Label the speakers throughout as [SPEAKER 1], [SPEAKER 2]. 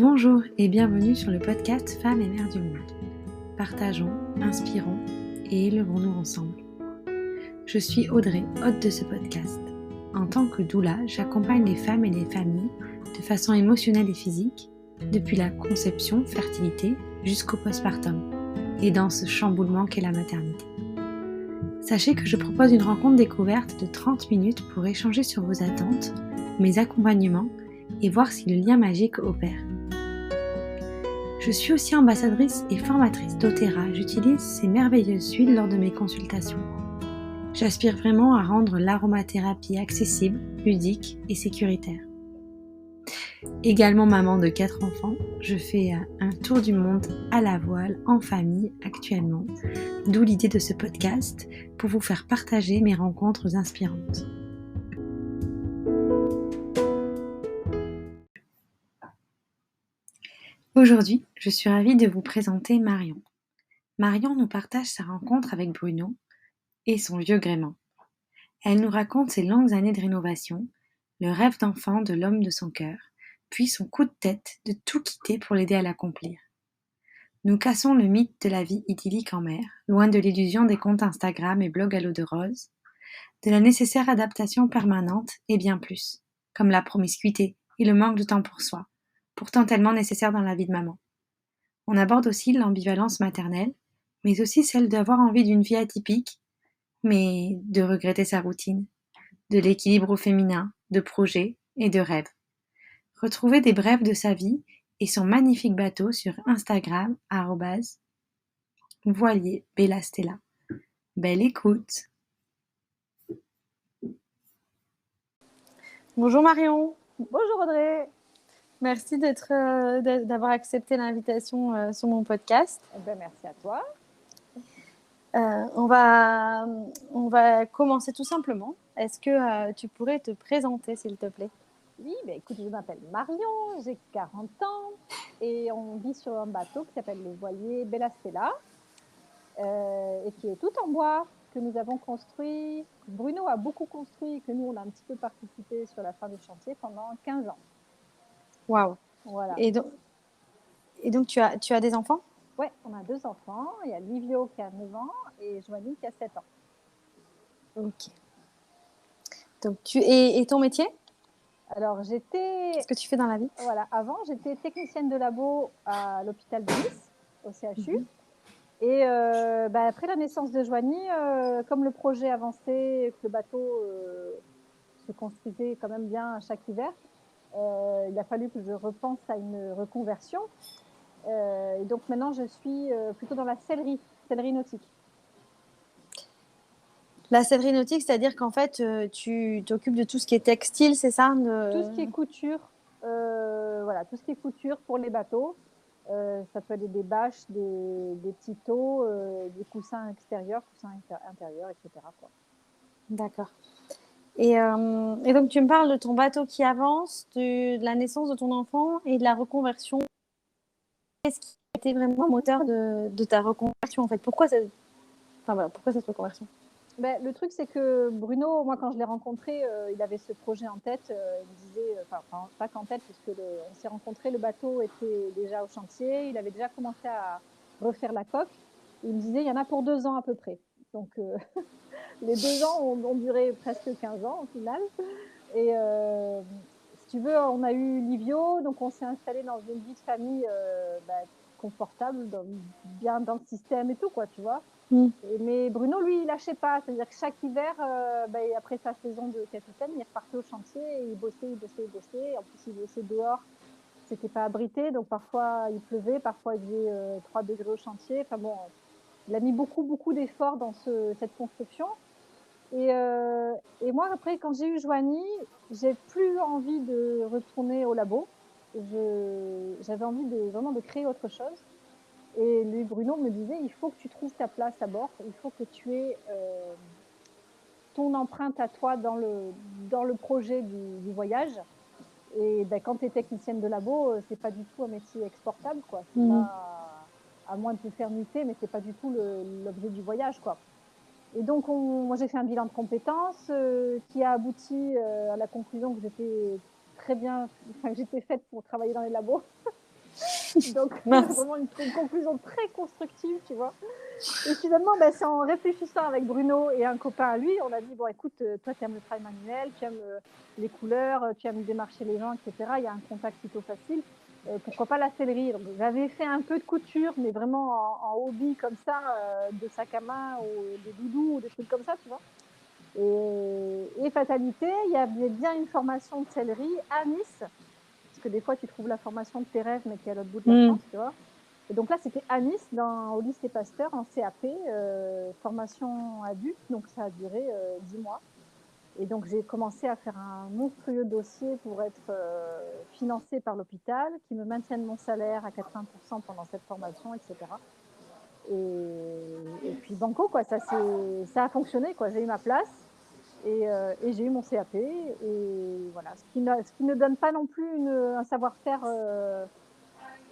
[SPEAKER 1] Bonjour et bienvenue sur le podcast Femmes et Mères du Monde. Partageons, inspirons et élevons-nous ensemble. Je suis Audrey, hôte de ce podcast. En tant que doula, j'accompagne les femmes et les familles de façon émotionnelle et physique, depuis la conception, fertilité, jusqu'au postpartum, et dans ce chamboulement qu'est la maternité. Sachez que je propose une rencontre découverte de 30 minutes pour échanger sur vos attentes, mes accompagnements et voir si le lien magique opère. Je suis aussi ambassadrice et formatrice d'Otera. J'utilise ces merveilleuses huiles lors de mes consultations. J'aspire vraiment à rendre l'aromathérapie accessible, ludique et sécuritaire. Également maman de 4 enfants, je fais un tour du monde à la voile en famille actuellement, d'où l'idée de ce podcast pour vous faire partager mes rencontres inspirantes. Aujourd'hui, je suis ravie de vous présenter Marion. Marion nous partage sa rencontre avec Bruno et son vieux gréement. Elle nous raconte ses longues années de rénovation, le rêve d'enfant de l'homme de son cœur, puis son coup de tête de tout quitter pour l'aider à l'accomplir. Nous cassons le mythe de la vie idyllique en mer, loin de l'illusion des comptes Instagram et blogs à l'eau de rose, de la nécessaire adaptation permanente et bien plus, comme la promiscuité et le manque de temps pour soi, pourtant tellement nécessaire dans la vie de maman. On aborde aussi l'ambivalence maternelle, mais aussi celle d'avoir envie d'une vie atypique, mais de regretter sa routine, de l'équilibre au féminin, de projets et de rêves. Retrouvez des brèves de sa vie et son magnifique bateau sur Instagram @voilier_bella_stella. Belle écoute. Bonjour Marion.
[SPEAKER 2] Bonjour Audrey.
[SPEAKER 1] Merci d'avoir accepté l'invitation sur mon podcast.
[SPEAKER 2] Merci à toi.
[SPEAKER 1] On va commencer tout simplement. Est-ce que tu pourrais te présenter, s'il te plaît?
[SPEAKER 2] Oui, écoute, je m'appelle Marion, j'ai 40 ans et on vit sur un bateau qui s'appelle le voilier Bella Stella et qui est tout en bois, que nous avons construit. Bruno a beaucoup construit, que nous on a un petit peu participé sur la fin du chantier pendant 15 ans.
[SPEAKER 1] Waouh.
[SPEAKER 2] Voilà.
[SPEAKER 1] Et donc tu as des enfants?
[SPEAKER 2] Oui, on a 2 enfants. Il y a Livio qui a 9 ans et Joanie qui a 7 ans.
[SPEAKER 1] Ok. Donc et ton métier?
[SPEAKER 2] Alors
[SPEAKER 1] Qu'est-ce que tu fais dans la vie?
[SPEAKER 2] Voilà, avant j'étais technicienne de labo à l'hôpital de Nice, au CHU. Et après la naissance de Joanie, comme le projet avançait, que le bateau se construisait quand même bien chaque hiver, il a fallu que je repense à une reconversion. Et donc maintenant, je suis plutôt dans la sellerie nautique.
[SPEAKER 1] La sellerie nautique, c'est-à-dire qu'en fait, tu t'occupes de tout ce qui est textile, c'est ça?
[SPEAKER 2] Tout ce qui est couture, voilà, tout ce qui est couture pour les bateaux. Ça peut être des bâches, des petits taux, des coussins extérieurs, coussins intérieurs, etc. quoi.
[SPEAKER 1] D'accord. Et donc, tu me parles de ton bateau qui avance, de la naissance de ton enfant et de la reconversion. Qu'est-ce qui a été vraiment le moteur de ta reconversion, en fait? Pourquoi cette reconversion?
[SPEAKER 2] Le truc, c'est que Bruno, moi, quand je l'ai rencontré, il avait ce projet en tête. Il me disait, enfin, pas qu'en tête, puisque on s'est rencontrés, le bateau était déjà au chantier. Il avait déjà commencé à refaire la coque. Il me disait, il y en a pour 2 ans à peu près. Donc, les 2 ans ont duré presque 15 ans au final. Et si tu veux, on a eu Livio, donc on s'est installé dans une vie de famille confortable, bien dans le système et tout, quoi, tu vois. Mais Bruno, lui, il lâchait pas. C'est-à-dire que chaque hiver, après sa saison de capitaine, il repartait au chantier et il bossait. En plus, il bossait dehors. C'était pas abrité, donc parfois il pleuvait, parfois il faisait 3 degrés au chantier. Enfin bon, il a mis beaucoup d'efforts dans cette construction. Et moi, après, quand j'ai eu Joanie, j'ai plus envie de retourner au labo. J'avais envie vraiment de créer autre chose. Et lui, Bruno me disait, il faut que tu trouves ta place à bord, il faut que tu aies ton empreinte à toi dans le projet du voyage. Et quand tu es technicienne de labo, c'est pas du tout un métier exportable, quoi. C'est pas, à moins de te faire muter, mais c'est pas du tout l'objet du voyage, quoi. Et donc, moi, j'ai fait un bilan de compétences qui a abouti à la conclusion que j'étais très bien, que j'étais faite pour travailler dans les labos. Donc,
[SPEAKER 1] Mince.
[SPEAKER 2] vraiment une conclusion très constructive, tu vois. Et finalement, c'est en réfléchissant avec Bruno et un copain à lui, on a dit, bon, écoute, toi, tu aimes le travail manuel, tu aimes les couleurs, tu aimes démarcher les gens, etc. Il y a un contact plutôt facile. Pourquoi pas la sellerie? Donc, j'avais fait un peu de couture, mais vraiment en hobby comme ça, de sac à main ou des doudous ou des trucs comme ça, tu vois. Et fatalité, il y avait bien une formation de sellerie à Nice, parce que des fois, tu trouves la formation de tes rêves, mais qui est à l'autre bout de la France, tu vois. Et donc là, c'était à Nice, au lycée Pasteur, en CAP, formation adulte, donc ça a duré 10 mois. Et donc, j'ai commencé à faire un monstrueux dossier pour être financée par l'hôpital, qui me maintienne mon salaire à 80% pendant cette formation, etc. Et puis, banco, quoi, ça a fonctionné, quoi. J'ai eu ma place et j'ai eu mon CAP. Et voilà, ce qui ne donne pas non plus un savoir-faire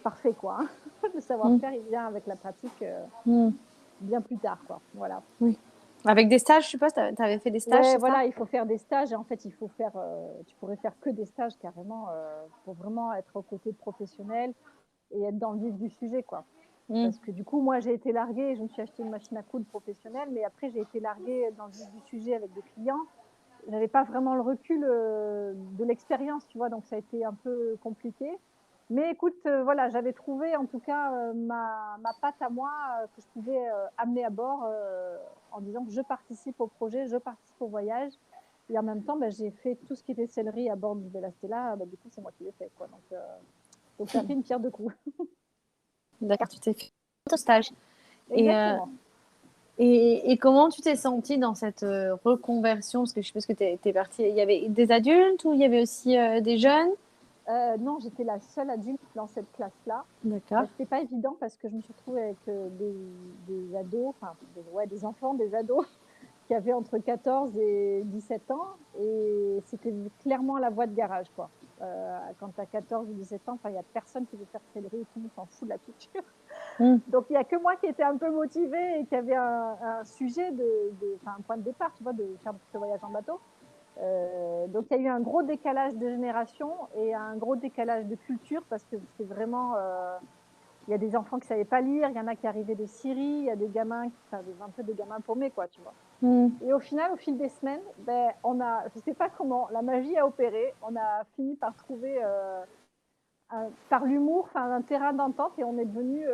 [SPEAKER 2] parfait, quoi. Le
[SPEAKER 1] Mm.
[SPEAKER 2] savoir-faire, il vient avec la pratique
[SPEAKER 1] Mm.
[SPEAKER 2] bien plus tard, quoi. Voilà.
[SPEAKER 1] Oui. Avec des stages, je suppose, tu avais fait des stages,
[SPEAKER 2] Ouais,
[SPEAKER 1] c'est ça?
[SPEAKER 2] voilà, il faut faire des stages. Et en fait, il faut faire, tu pourrais faire que des stages carrément pour vraiment être aux côtés de professionnels et être dans le vif du sujet, quoi.
[SPEAKER 1] Mm.
[SPEAKER 2] Parce que du coup, moi, j'ai été larguée, je me suis acheté une machine à coudre professionnelle, mais après, j'ai été larguée dans le vif du sujet avec des clients. Je n'avais pas vraiment le recul de l'expérience, tu vois, donc ça a été un peu compliqué. Mais écoute, voilà, j'avais trouvé en tout cas ma patte à moi que je pouvais amener à bord en disant que je participe au projet, je participe au voyage. Et en même temps, j'ai fait tout ce qui était sellerie à bord du Bella Stella. Du coup, c'est moi qui l'ai fait, quoi. Donc ça a fait une pierre deux coups.
[SPEAKER 1] D'accord, tu t'es fait ton stage. Et,
[SPEAKER 2] Exactement.
[SPEAKER 1] et comment tu t'es sentie dans cette reconversion? Parce que je suppose que tu es partie. Il y avait des adultes ou il y avait aussi des jeunes?
[SPEAKER 2] Non, j'étais la seule adulte dans cette classe-là.
[SPEAKER 1] D'accord.
[SPEAKER 2] C'était pas évident parce que je me suis retrouvée avec des ados, enfin, des enfants, des ados qui avaient entre 14 et 17 ans. Et c'était clairement la voie de garage, quoi. Quand tu as 14 ou 17 ans, il n'y a personne qui veut faire sellerie, tout le monde s'en fout de la couture.
[SPEAKER 1] Mm.
[SPEAKER 2] Donc, il n'y a que moi qui étais un peu motivée et qui avait un sujet, un point de départ, tu vois, de faire ce voyage en bateau. Donc il y a eu un gros décalage de génération et un gros décalage de culture parce que c'est vraiment il y a des enfants qui ne savaient pas lire, il y en a qui arrivaient de Syrie, il y a des gamins un peu des gamins paumés, quoi, tu vois.
[SPEAKER 1] Mm.
[SPEAKER 2] Et au final, au fil des semaines, je sais pas comment, la magie a opéré. On a fini par trouver par l'humour, un terrain d'entente et on est devenus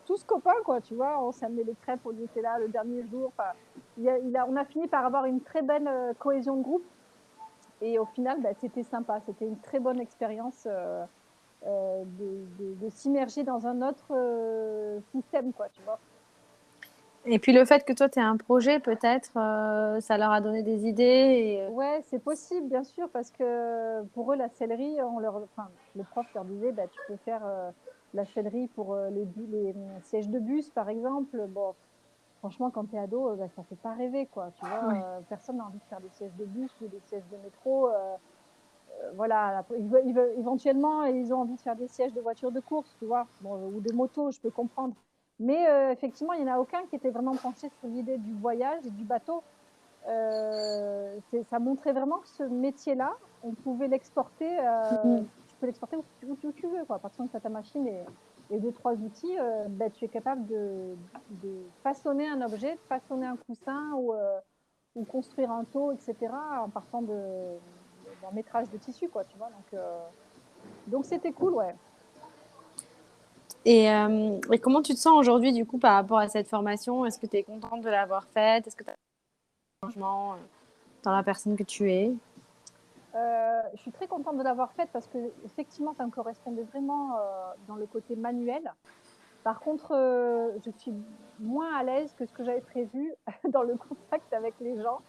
[SPEAKER 2] tous copains, quoi, tu vois. On s'est amené les crêpes au Nutella le dernier jour. On a fini par avoir une très belle cohésion de groupe. Et au final, c'était sympa. C'était une très bonne expérience de s'immerger dans un autre système, quoi, tu vois.
[SPEAKER 1] Et puis le fait que toi, tu aies un projet, peut-être, ça leur a donné des idées.
[SPEAKER 2] Ouais, c'est possible, bien sûr, parce que pour eux, la sellerie, le prof leur disait, tu peux faire la sellerie pour les sièges de bus, par exemple. Bon, franchement, quand tu es ado, ça fait pas rêver, quoi. Tu vois,
[SPEAKER 1] Ouais.
[SPEAKER 2] personne n'a envie de faire des sièges de bus ou des sièges de métro. Voilà, éventuellement, ils ont envie de faire des sièges de voitures de course, tu vois, ou de moto, je peux comprendre. Mais effectivement, il n'y en a aucun qui était vraiment penché sur l'idée du voyage et du bateau. Ça montrait vraiment que ce métier-là, on pouvait l'exporter,
[SPEAKER 1] Mm.
[SPEAKER 2] tu peux l'exporter où tu veux, quoi. À partir du moment où tu as ta machine et deux, trois outils, tu es capable de façonner un objet, de façonner un coussin ou construire un taux, etc., en partant d'un métrage de tissu, quoi, tu vois. Donc c'était cool, ouais.
[SPEAKER 1] Et comment tu te sens aujourd'hui, du coup, par rapport à cette formation? Est-ce que tu es contente de l'avoir faite? Est-ce que tu as un changement dans la personne que tu es?
[SPEAKER 2] Je suis très contente de l'avoir faite parce que effectivement, ça me correspondait vraiment dans le côté manuel. Par contre, je suis moins à l'aise que ce que j'avais prévu dans le contact avec les gens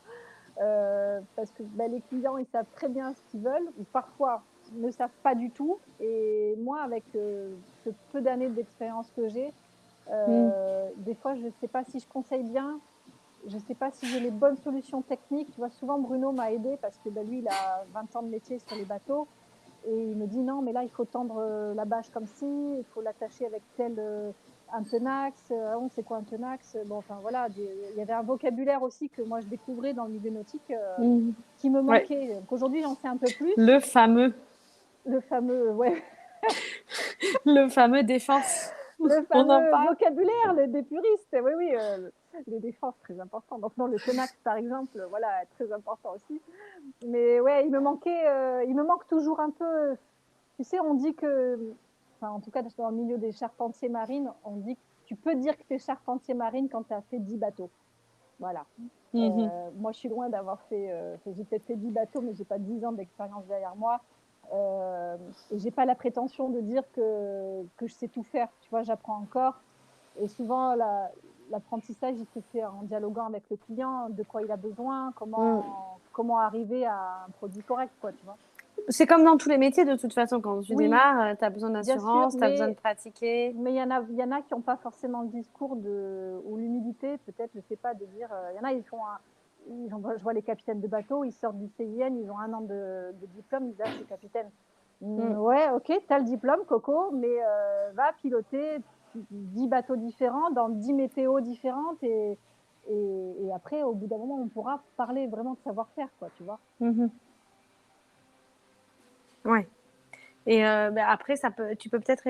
[SPEAKER 2] parce que les clients, ils savent très bien ce qu'ils veulent ou parfois ne savent pas du tout. Et moi, avec ce peu d'années d'expérience que j'ai,
[SPEAKER 1] Mm.
[SPEAKER 2] des fois, je ne sais pas si je conseille bien, je ne sais pas si j'ai les bonnes solutions techniques. Tu vois, souvent, Bruno m'a aidé parce que lui, il a 20 ans de métier sur les bateaux. Et il me dit non, mais là, il faut tendre la bâche comme ci, il faut l'attacher avec tel un tenax. On sait quoi un tenax? Bon, enfin voilà, il y avait un vocabulaire aussi que moi je découvrais dans le milieu nautique
[SPEAKER 1] Mm.
[SPEAKER 2] qui me
[SPEAKER 1] Ouais,
[SPEAKER 2] manquait. Donc aujourd'hui, j'en sais un peu plus.
[SPEAKER 1] le fameux.
[SPEAKER 2] Le fameux, ouais.
[SPEAKER 1] Le fameux défense.
[SPEAKER 2] Le
[SPEAKER 1] On en
[SPEAKER 2] fameux
[SPEAKER 1] parle.
[SPEAKER 2] vocabulaire des puristes. Oui, oui, les défenses, très important. Donc, non, le Tenax, par exemple, voilà, très important aussi. Mais ouais, il me manque toujours un peu. Tu sais, on dit que, enfin, en tout cas, dans le milieu des charpentiers marines, on dit que tu peux dire que tu es charpentier marine quand tu as fait 10 bateaux. Voilà.
[SPEAKER 1] Mhm.
[SPEAKER 2] Moi, je suis loin d'avoir fait. J'ai peut-être fait 10 bateaux, mais j'ai pas 10 ans d'expérience derrière moi. Et j'ai pas la prétention de dire que je sais tout faire. Tu vois, j'apprends encore. Et souvent, l'apprentissage, il se fait en dialoguant avec le client, de quoi il a besoin,
[SPEAKER 1] Mm.
[SPEAKER 2] comment arriver à un produit correct, quoi, tu vois.
[SPEAKER 1] C'est comme dans tous les métiers, de toute façon, quand tu
[SPEAKER 2] Oui,
[SPEAKER 1] démarres, tu as besoin
[SPEAKER 2] bien sûr,
[SPEAKER 1] d'assurance, tu as besoin de pratiquer.
[SPEAKER 2] mais il y en a qui n'ont pas forcément le discours ou l'humilité, peut-être, je sais pas, de dire. Il y en a, je vois les capitaines de bateau, ils sortent du CIN, ils ont 1 an de diplôme, ils disent, ah, je suis capitaine.
[SPEAKER 1] Mm.
[SPEAKER 2] Ouais, ok, tu as le diplôme, Coco, mais va piloter 10 bateaux différents, dans 10 météos différentes, et après, au bout d'un moment, on pourra parler vraiment de savoir-faire, quoi, tu vois.
[SPEAKER 1] Mhm. Ouais. Et après, tu peux peut-être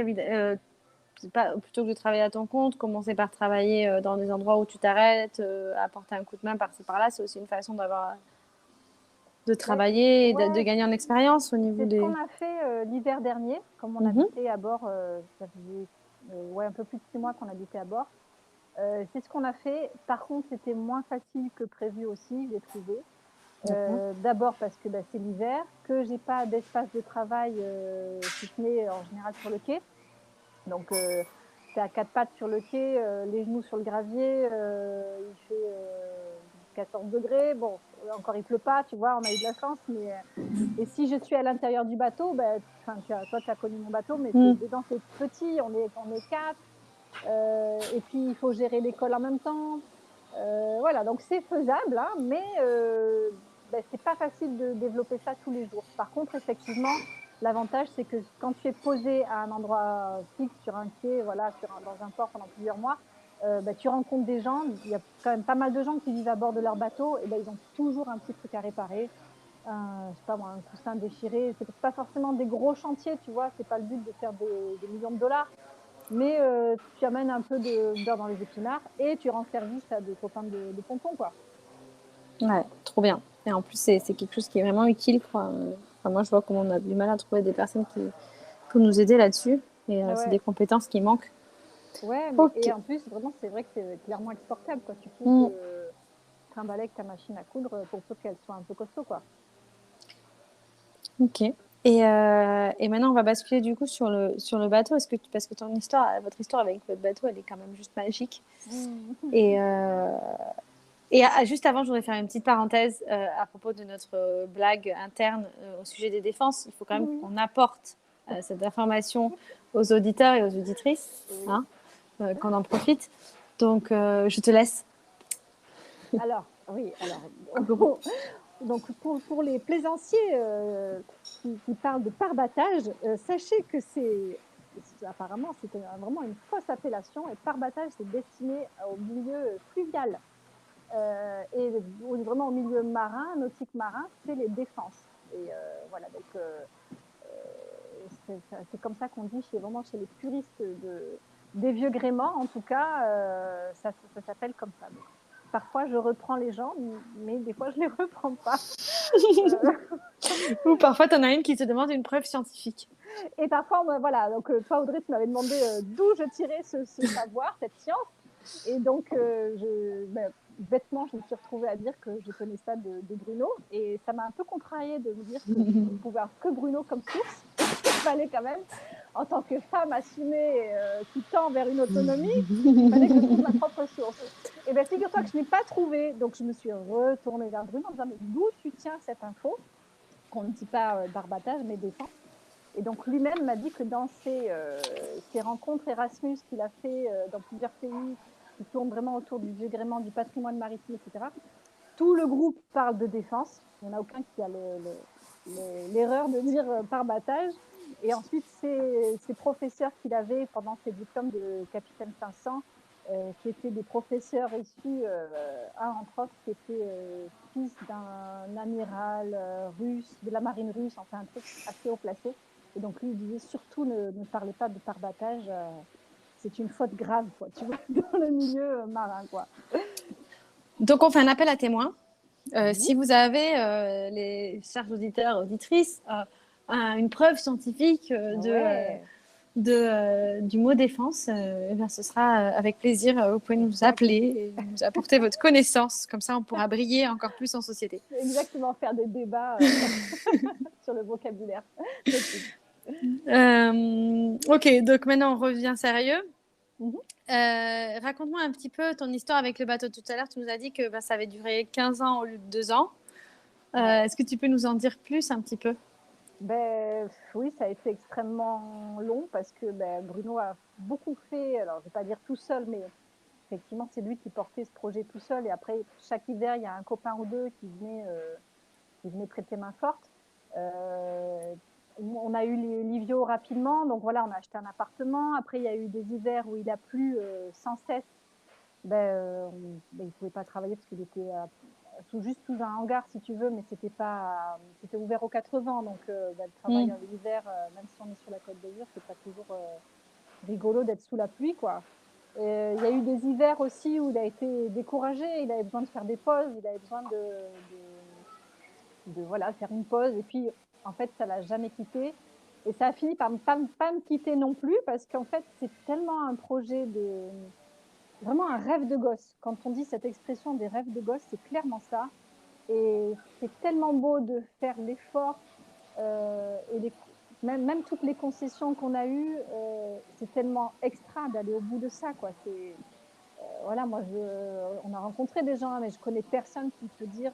[SPEAKER 1] plutôt que de travailler à ton compte, commencer par travailler dans des endroits où tu t'arrêtes, apporter un coup de main par-ci par-là. C'est aussi une façon de
[SPEAKER 2] Ben,
[SPEAKER 1] travailler et de
[SPEAKER 2] ouais,
[SPEAKER 1] gagner en expérience au niveau
[SPEAKER 2] c'est ce qu'on
[SPEAKER 1] des.
[SPEAKER 2] a fait l'hiver dernier, comme on
[SPEAKER 1] Mhm.
[SPEAKER 2] habitait à bord, ça faisait ouais, un peu plus de 6 mois qu'on habitait à bord. C'est ce qu'on a fait. Par contre, c'était moins facile que prévu aussi, j'ai trouvé.
[SPEAKER 1] D'accord.
[SPEAKER 2] D'abord parce que c'est l'hiver, que j'ai pas d'espace de travail, si ce n'est en général sur le quai. Donc, tu es à 4 pattes sur le quai, les genoux sur le gravier, il fait 14 degrés. Bon, encore il pleut pas, tu vois, on a eu de la chance. Et si je suis à l'intérieur du bateau, toi, tu as connu mon bateau, mais
[SPEAKER 1] Mm.
[SPEAKER 2] dedans, c'est petit, on est 4. Et puis, il faut gérer l'école en même temps. Voilà, donc c'est faisable, hein, mais c'est pas facile de développer ça tous les jours. Par contre, effectivement, l'avantage, c'est que quand tu es posé à un endroit fixe, sur un quai, voilà, dans un port pendant plusieurs mois, tu rencontres des gens. Il y a quand même pas mal de gens qui vivent à bord de leur bateau, et ils ont toujours un petit truc à réparer. Je sais pas moi, un coussin déchiré. C'est pas forcément des gros chantiers, tu vois. C'est pas le but de faire des millions de dollars, mais tu amènes un peu de beurre dans les épinards et tu rends service à des copains de ponton, quoi.
[SPEAKER 1] Ouais, trop bien. Et en plus, c'est quelque chose qui est vraiment utile, quoi. Enfin, moi, je vois comment on a du mal à trouver des personnes qui pour nous aider là-dessus. Et
[SPEAKER 2] Ah
[SPEAKER 1] c'est
[SPEAKER 2] ouais,
[SPEAKER 1] des compétences qui manquent.
[SPEAKER 2] ouais, mais
[SPEAKER 1] Ok.
[SPEAKER 2] et en plus, vraiment, c'est vrai que c'est clairement exportable, quoi. Tu peux
[SPEAKER 1] Mm.
[SPEAKER 2] te trimballer avec ta machine à coudre pour peu qu'elle soit un peu costaud, quoi.
[SPEAKER 1] Ok. Et maintenant, on va basculer du coup sur le bateau. Parce que votre histoire avec votre bateau, elle est quand même juste magique.
[SPEAKER 2] Mmh.
[SPEAKER 1] Et, juste avant, je voudrais faire une petite parenthèse à propos de notre blague interne au sujet des défenses. Il faut quand même
[SPEAKER 2] Oui,
[SPEAKER 1] qu'on apporte cette information aux auditeurs et aux auditrices,
[SPEAKER 2] oui.
[SPEAKER 1] hein, qu'on en profite. Donc, je te laisse.
[SPEAKER 2] Alors, oui, alors,
[SPEAKER 1] Coucou.
[SPEAKER 2] donc pour les plaisanciers qui parlent de parbattage, sachez que apparemment, vraiment une fausse appellation, et parbattage, c'est destiné au milieu fluvial. Et vraiment au milieu marin, nautique marin, c'est les défenses. Et voilà, donc c'est comme ça qu'on dit vraiment chez les puristes des vieux gréments, en tout cas, ça s'appelle comme ça. Donc, parfois, je reprends les gens, mais des fois, je ne les reprends pas. Euh,
[SPEAKER 1] Ou parfois, tu en as une qui te demande une preuve scientifique.
[SPEAKER 2] et parfois, voilà, donc toi, Audrey, tu m'avais demandé d'où je tirais ce savoir, cette science. Et donc, bêtement, je me suis retrouvée à dire que je connais ça de Bruno. Et ça m'a un peu contrariée de me dire que je ne pouvais avoir que Bruno comme source. Et qu'il fallait quand même, en tant que femme assumée qui tend vers une autonomie, il fallait que je trouve ma propre source. Et bien, figure-toi que je n'ai pas trouvé. Donc, je me suis retournée vers Bruno en disant, mais d'où tu tiens cette info qu'on ne dit pas barbatage, mais défense. Et donc lui-même m'a dit que dans ses rencontres Erasmus qu'il a fait dans plusieurs pays, qui tournent vraiment autour du vieux gréement, du patrimoine maritime, etc., tout le groupe parle de défense. Il n'y en a aucun qui a l'erreur de dire parbattage. Et ensuite, ces professeurs qu'il avait pendant ses diplômes de capitaine 500, qui étaient des professeurs issus, un entre autres qui était fils d'un amiral russe, de la marine russe, enfin un truc assez haut placé. Et donc lui, il disait surtout ne parlez pas de parbattage, c'est une faute grave, quoi, tu vois, dans le milieu marin, quoi.
[SPEAKER 1] Donc, on fait un appel à témoins.
[SPEAKER 2] Oui.
[SPEAKER 1] Si vous avez, les chers auditeurs, auditrices, une preuve scientifique
[SPEAKER 2] Ouais.
[SPEAKER 1] du mot défense, eh bien, ce sera avec plaisir. Vous pouvez nous appeler et nous apporter votre connaissance. Comme ça, on pourra briller encore plus en société.
[SPEAKER 2] Exactement, faire des débats sur le vocabulaire.
[SPEAKER 1] Ok, donc maintenant, on revient sérieux.
[SPEAKER 2] Mhm.
[SPEAKER 1] Raconte-moi un petit peu ton histoire avec le bateau. Tout à l'heure, tu nous as dit que ça avait duré 15 ans au lieu de 2 ans.
[SPEAKER 2] Ouais.
[SPEAKER 1] Est-ce que tu peux nous en dire plus un petit peu?
[SPEAKER 2] Ben, oui, ça a été extrêmement long parce que Bruno a beaucoup fait, alors je ne vais pas dire tout seul, mais effectivement, c'est lui qui portait ce projet tout seul. Et après, chaque hiver, il y a un copain ou deux qui venait prêter main forte. On a eu Livio rapidement, donc voilà, on a acheté un appartement. Après, il y a eu des hivers où il a plu sans cesse. Il ne pouvait pas travailler parce qu'il était juste sous un hangar, si tu veux, mais c'était ouvert aux 4 vents. Donc, le travail en hiver, même si on est sur la Côte d'Azur, c'est pas toujours rigolo d'être sous la pluie, quoi. Il y a eu des hivers aussi où il a été découragé, il avait besoin de faire des pauses, il avait besoin de voilà, faire une pause. Et puis, en fait, ça l'a jamais quitté. Et ça a fini par ne pas me quitter non plus, parce qu'en fait, c'est tellement un projet vraiment un rêve de gosse. Quand on dit cette expression des rêves de gosse, c'est clairement ça. Et c'est tellement beau de faire l'effort et même toutes les concessions qu'on a eues, c'est tellement extra d'aller au bout de ça, quoi. Voilà, moi, on a rencontré des gens, mais je connais personne qui peut dire,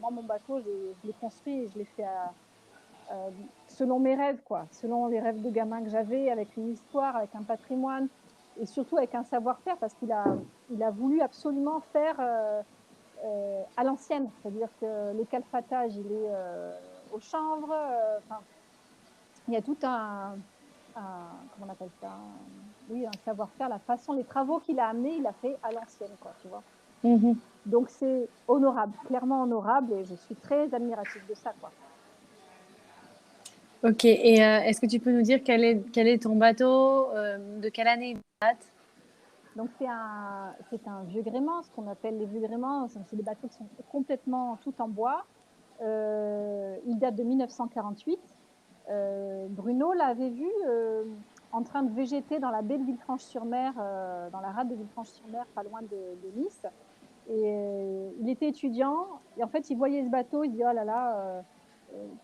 [SPEAKER 2] moi, mon bateau, je l'ai construit et je l'ai fait selon mes rêves, quoi, selon les rêves de gamin que j'avais, avec une histoire, avec un patrimoine et surtout avec un savoir-faire, parce il a voulu absolument faire à l'ancienne, c'est-à-dire que le calfatage, il est au chanvre, il y a tout comment on appelle ça, oui, un savoir-faire, la façon, les travaux qu'il a amenés, il a fait à l'ancienne, quoi, tu vois.
[SPEAKER 1] Mm-hmm.
[SPEAKER 2] Donc c'est honorable, clairement honorable, et je suis très admirative de ça, quoi.
[SPEAKER 1] Ok, et est-ce que tu peux nous dire quel est ton bateau, de quelle année il date?
[SPEAKER 2] Donc c'est un vieux gréement, ce qu'on appelle les vieux gréements, c'est des bateaux qui sont complètement tout en bois. Il date de 1948. Bruno l'avait vu en train de végéter dans la baie de Villefranche-sur-Mer, dans la rade de Villefranche-sur-Mer, pas loin de Nice. Et il était étudiant, et en fait, il voyait ce bateau, il dit oh là là,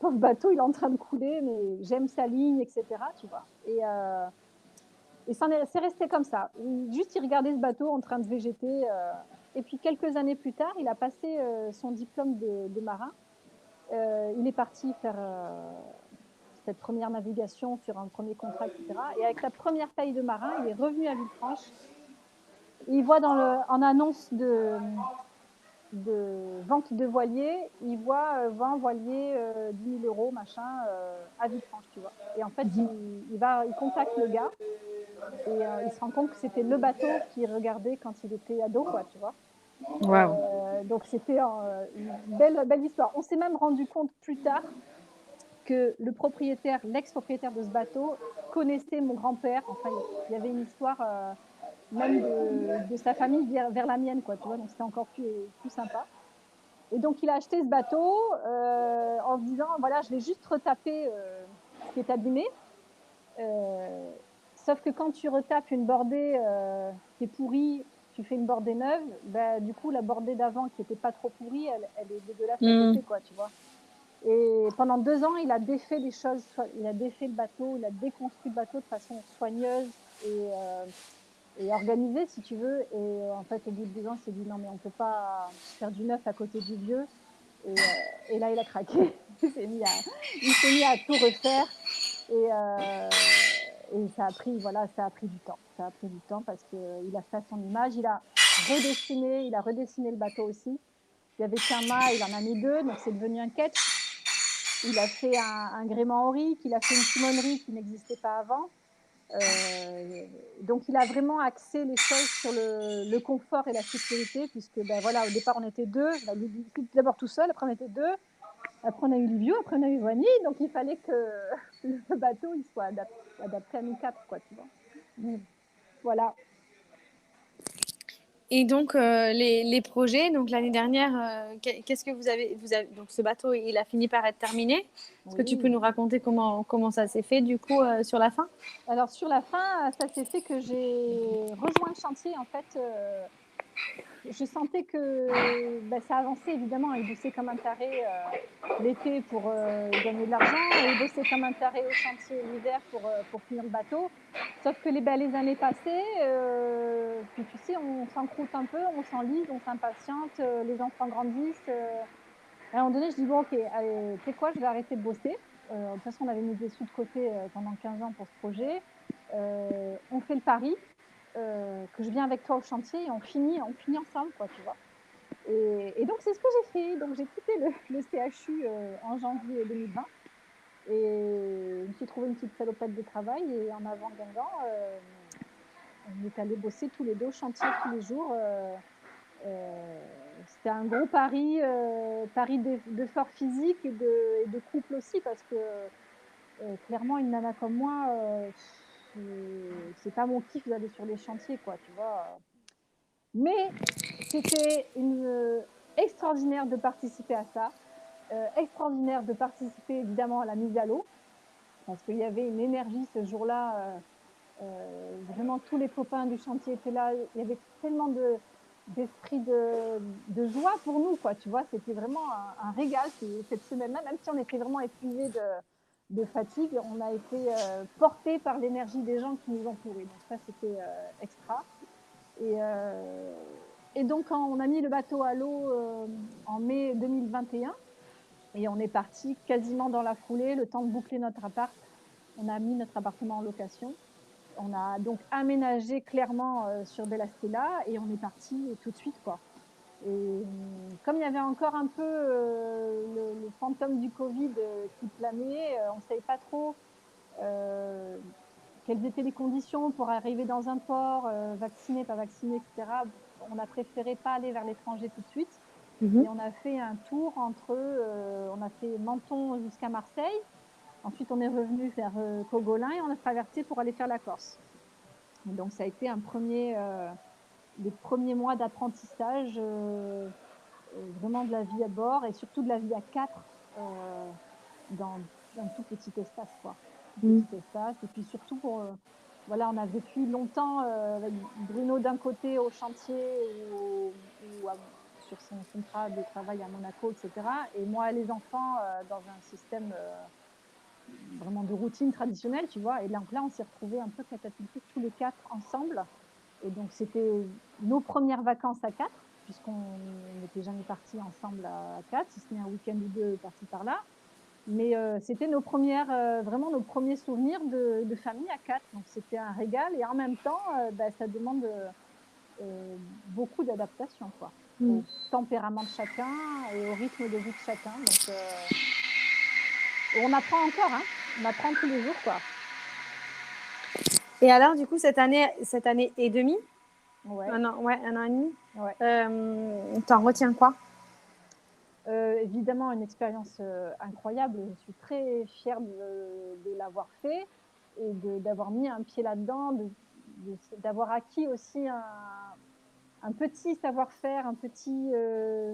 [SPEAKER 2] pauvre bateau, il est en train de couler, mais j'aime sa ligne, etc. Tu vois. Et c'est resté comme ça. Juste, il regardait ce bateau en train de végéter. Et puis, quelques années plus tard, il a passé son diplôme de marin. Il est parti faire cette première navigation sur un premier contrat, etc. Et avec sa première paye de marin, il est revenu à Villefranche. Et il voit en annonce de vente de voilier, il voit 20 voiliers, 10 000 euros, machin, à Villefranche, tu vois. Et en fait, il contacte le gars et il se rend compte que c'était le bateau qu'il regardait quand il était ado, quoi, tu vois.
[SPEAKER 1] Wow.
[SPEAKER 2] Donc c'était une belle histoire. On s'est même rendu compte plus tard que l'ex-propriétaire de ce bateau connaissait mon grand-père. Enfin, il y avait une histoire même de sa famille vers la mienne, quoi, tu vois. Donc c'était encore plus sympa. Et donc il a acheté ce bateau en se disant voilà, je vais juste retaper ce qui est abîmé. Sauf que quand tu retapes une bordée qui est pourrie, tu fais une bordée neuve, du coup la bordée d'avant qui n'était pas trop pourrie, elle est dégueulasse à côté, quoi, tu vois. Et pendant 2 ans, il a défait les choses, il a défait le bateau, il a déconstruit le bateau de façon soigneuse et organisée, si tu veux. Et en fait, au bout de 2 ans, il s'est dit non, mais on ne peut pas faire du neuf à côté du vieux. Et là, il a craqué. Il s'est mis à tout refaire. Et ça a pris du temps. Ça a pris du temps parce qu'il a fait à son image. Il a redessiné le bateau aussi. Il n'y avait qu'un mât, il en a mis 2, donc c'est devenu un ketch. Il a fait un gréement aurique, il a fait une timonerie qui n'existait pas avant. Donc il a vraiment axé les choses sur le confort et la sécurité, puisque voilà, au départ on était 2, d'abord tout seul, après on était 2. Après, on a eu Livio, après, on a eu Vanille. Donc, il fallait que le bateau il soit adapté à nous quatre, quoi, tu vois. Voilà.
[SPEAKER 1] Et donc, les projets, donc l'année dernière, qu'est-ce que vous avez, donc ce bateau, il a fini par être terminé. Est-ce que tu peux
[SPEAKER 2] Oui.
[SPEAKER 1] nous raconter comment ça s'est fait du coup sur la fin?
[SPEAKER 2] Alors, sur la fin, ça s'est fait que j'ai rejoint le chantier. En fait, je sentais que ça avançait, évidemment. Il bossait comme un taré l'été pour gagner de l'argent et il bossait comme un taré au chantier l'hiver pour finir le bateau. Sauf que les années passaient, puis tu sais, on s'encroute un peu, on s'enlise, on s'impatiente, les enfants grandissent. À un moment donné, je dis, bon, ok, allez, tu sais quoi, je vais arrêter de bosser. De toute façon, on avait mis des sous de côté pendant 15 ans pour ce projet. On fait le pari que je viens avec toi au chantier et on finit ensemble, quoi, tu vois. Et donc, c'est ce que j'ai fait. Donc, j'ai quitté le CHU en janvier 2020 et je me suis trouvé une petite salopette de travail. Et en avant Guingamp, on est allé bosser tous les deux au chantier tous les jours. C'était un gros pari d'effort physique et de couple aussi, parce que clairement, une nana comme moi, c'est pas mon kiff d'aller sur les chantiers, quoi, tu vois. Mais c'était extraordinaire de participer à ça, extraordinaire de participer évidemment à la mise à l'eau, parce qu'il y avait une énergie ce jour-là. Vraiment, tous les copains du chantier étaient là. Il y avait tellement d'esprit de joie pour nous, quoi. Tu vois, c'était vraiment un régal cette semaine-là, même si on était vraiment épuisés de fatigue, on a été portés par l'énergie des gens qui nous entouraient. Donc ça, c'était extra. Et, euh, et donc, quand on a mis le bateau à l'eau en mai 2021, et on est parti quasiment dans la foulée, le temps de boucler notre appart, on a mis notre appartement en location. On a donc aménagé clairement sur Bella Stella et on est parti tout de suite, quoi. Et comme il y avait encore un peu le fantôme du Covid qui planait, on ne savait pas trop euh, quelles étaient les conditions pour arriver dans un port, vacciné, pas vacciné, etc. On a préféré pas aller vers l'étranger tout de suite.
[SPEAKER 1] Mhm.
[SPEAKER 2] Et on a fait un tour on a fait Menton jusqu'à Marseille. Ensuite, on est revenu vers Cogolin et on a traversé pour aller faire la Corse. Et donc, ça a été les premiers mois d'apprentissage, vraiment de la vie à bord et surtout de la vie à quatre dans un tout petit espace, quoi. Tout
[SPEAKER 1] Mhm.
[SPEAKER 2] petit espace. Et puis surtout voilà, on a vécu longtemps avec Bruno d'un côté au chantier sur son contrat de travail à Monaco, etc. Et moi, les enfants dans un système vraiment de routine traditionnelle, tu vois. Et donc là, on s'est retrouvés un peu catapultés tous les quatre ensemble. Et donc, c'était nos premières vacances à quatre, puisqu'on n'était jamais partis ensemble à quatre, si ce n'est un week-end ou deux par-ci par-là. Mais c'était vraiment nos premiers souvenirs de famille à quatre. Donc, c'était un régal. Et en même temps, ça demande beaucoup d'adaptation, quoi,
[SPEAKER 1] Mhm.
[SPEAKER 2] au tempérament de chacun et au rythme de vie de chacun. Donc, on apprend encore, hein. On apprend tous les jours, quoi.
[SPEAKER 1] Et alors, du coup, cette année et demie,
[SPEAKER 2] Ouais,
[SPEAKER 1] ouais, un an et demi,
[SPEAKER 2] ouais.
[SPEAKER 1] t'en retiens quoi?
[SPEAKER 2] Évidemment, une expérience incroyable. Je suis très fière de l'avoir fait et d'avoir mis un pied là-dedans, d'avoir acquis aussi un petit savoir-faire, un petit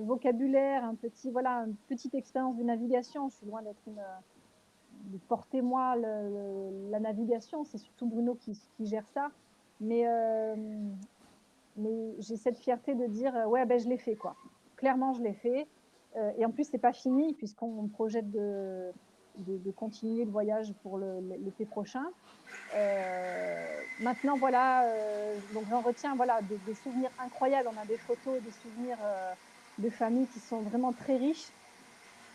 [SPEAKER 2] vocabulaire, voilà, une petite expérience de navigation. Je suis loin de porter moi la navigation. C'est surtout Bruno qui gère ça. Mais, euh, mais j'ai cette fierté de dire ouais, je l'ai fait, quoi. Clairement, je l'ai fait. Et en plus, c'est pas fini puisqu'on projette de continuer le voyage pour l'été prochain. Maintenant, voilà, donc j'en retiens voilà, des souvenirs incroyables. On a des photos, des souvenirs de famille qui sont vraiment très riches.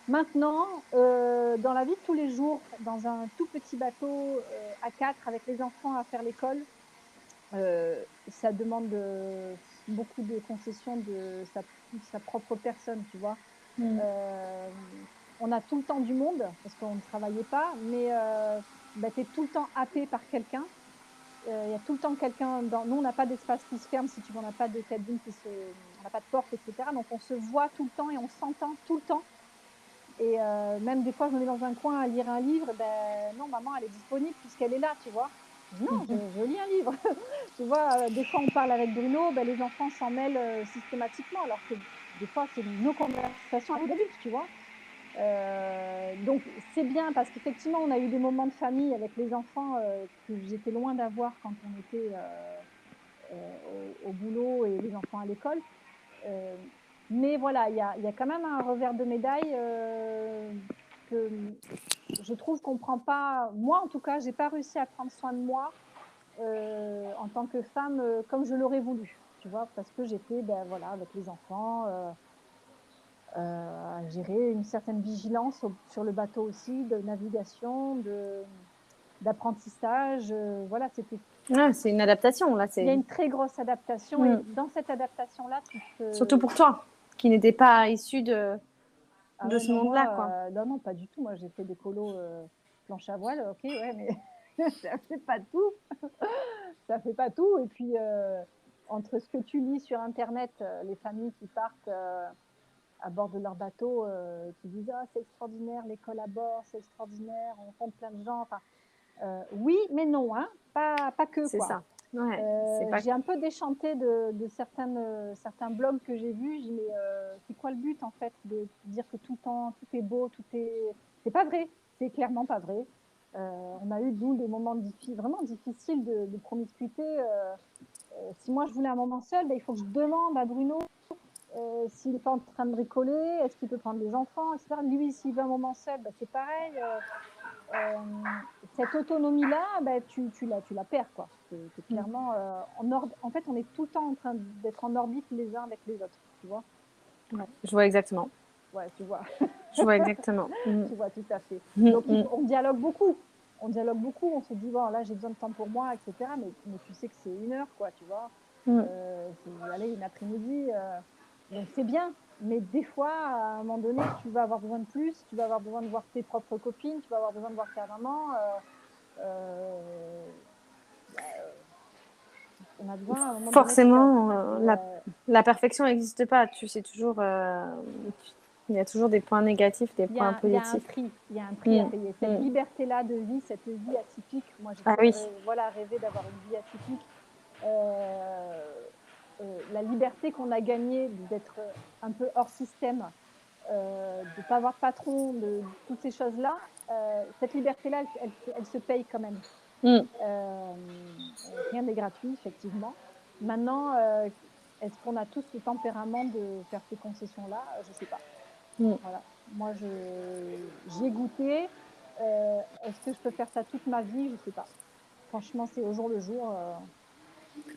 [SPEAKER 2] Maintenant, dans la vie de tous les jours, dans un tout petit bateau à quatre avec les enfants à faire l'école, ça demande beaucoup de concessions de sa propre personne, tu vois.
[SPEAKER 1] Mm.
[SPEAKER 2] Euh, on a tout le temps du monde parce qu'on ne travaillait pas, mais tu es tout le temps happé par quelqu'un. Il y a tout le temps quelqu'un dans. Nous, on n'a pas d'espace qui se ferme, si tu veux, on n'a pas de cabine on n'a pas de porte, etc. Donc, on se voit tout le temps et on s'entend tout le temps. Et même des fois, je me mets dans un coin à lire un livre, ben non, maman, elle est disponible puisqu'elle est là, tu vois. Non, je lis un livre. Tu vois, des fois, on parle avec Bruno, ben, les enfants s'en mêlent systématiquement, alors que des fois, c'est nos conversations à nous d'adultes, tu vois. Donc, c'est bien parce qu'effectivement, on a eu des moments de famille avec les enfants que j'étais loin d'avoir quand on était au boulot et les enfants à l'école. Euh, mais voilà, il y a quand même un revers de médaille que je trouve qu'on prend pas. Moi, en tout cas, j'ai pas réussi à prendre soin de moi en tant que femme comme je l'aurais voulu, tu vois, parce que j'étais, ben voilà, avec les enfants, à gérer une certaine vigilance sur le bateau aussi, de navigation, d'apprentissage. Voilà, c'était.
[SPEAKER 1] Ouais, c'est une adaptation, là.
[SPEAKER 2] Il y a une très grosse adaptation et
[SPEAKER 1] Mm.
[SPEAKER 2] dans cette adaptation-là,
[SPEAKER 1] Surtout pour toi, qui n'étais pas issu
[SPEAKER 2] Ah
[SPEAKER 1] de
[SPEAKER 2] ouais,
[SPEAKER 1] ce
[SPEAKER 2] non,
[SPEAKER 1] monde-là, quoi.
[SPEAKER 2] moi, non, non, pas du tout. Moi, j'ai fait des colos planche à voile, ok, ouais, mais ça fait pas tout. Ça fait pas tout. Et puis, entre ce que tu lis sur Internet, les familles qui partent à bord de leur bateau, qui disent ah, c'est extraordinaire, l'école à bord, c'est extraordinaire, on rencontre plein de gens. Enfin, oui, mais non, hein, pas que,
[SPEAKER 1] C'est
[SPEAKER 2] quoi.
[SPEAKER 1] ça. Ouais, c'est pas...
[SPEAKER 2] J'ai un peu déchanté de certains blogs que j'ai vus. J'ai dit, mais c'est quoi le but en fait de dire que tout le temps tout est beau, tout est. C'est pas vrai. C'est clairement pas vrai. On a eu d'où des moments vraiment difficiles de promiscuité. Si moi je voulais un moment seul, ben, il faut que je demande à Bruno s'il n'est pas en train de bricoler, est-ce qu'il peut prendre les enfants, etc. Lui, s'il veut un moment seul, ben, c'est pareil. Euh, cette autonomie-là, bah, tu la perds, quoi. T'es clairement en fait, on est tout le temps en train d'être en orbite les uns avec les autres, tu vois.
[SPEAKER 1] Ouais, je vois exactement.
[SPEAKER 2] Ouais, tu vois,
[SPEAKER 1] Je vois exactement. Mm.
[SPEAKER 2] tu vois tout à fait.
[SPEAKER 1] Mm,
[SPEAKER 2] Donc,
[SPEAKER 1] mm.
[SPEAKER 2] on dialogue beaucoup. On dialogue beaucoup. On se dit, bon, là, j'ai besoin de temps pour moi, etc. Mais tu sais que c'est 1 heure, quoi, tu vois.
[SPEAKER 1] Mm.
[SPEAKER 2] Allez, une après-midi. Donc, c'est bien. Mais des fois, à un moment donné, tu vas avoir besoin de plus. Tu vas avoir besoin de voir tes propres copines. Tu vas avoir besoin de voir ta maman. Euh, on a besoin à un moment donné de faire.
[SPEAKER 1] Forcément,
[SPEAKER 2] Ouais,
[SPEAKER 1] la perfection n'existe pas. Tu sais toujours, il y a toujours des points négatifs, des points
[SPEAKER 2] il y a un
[SPEAKER 1] positifs.
[SPEAKER 2] prix, il y a un prix à
[SPEAKER 1] Mm.
[SPEAKER 2] payer. Cette
[SPEAKER 1] Mm.
[SPEAKER 2] liberté-là de vie, cette vie atypique. Moi, j'ai
[SPEAKER 1] Ah
[SPEAKER 2] toujours
[SPEAKER 1] oui.
[SPEAKER 2] voilà, rêvé d'avoir une vie atypique. Euh, la liberté qu'on a gagnée d'être un peu hors système, de ne pas avoir de patron, de toutes ces choses-là, cette liberté-là, elle se paye quand même.
[SPEAKER 1] Mm.
[SPEAKER 2] Euh, Rien n'est gratuit, effectivement. Maintenant, est-ce qu'on a tous le tempérament de faire ces concessions-là? Je ne sais pas.
[SPEAKER 1] Mm.
[SPEAKER 2] Voilà. Moi, j'y ai goûté. Est-ce que je peux faire ça toute ma vie? Je ne sais pas. Franchement, c'est au jour le jour.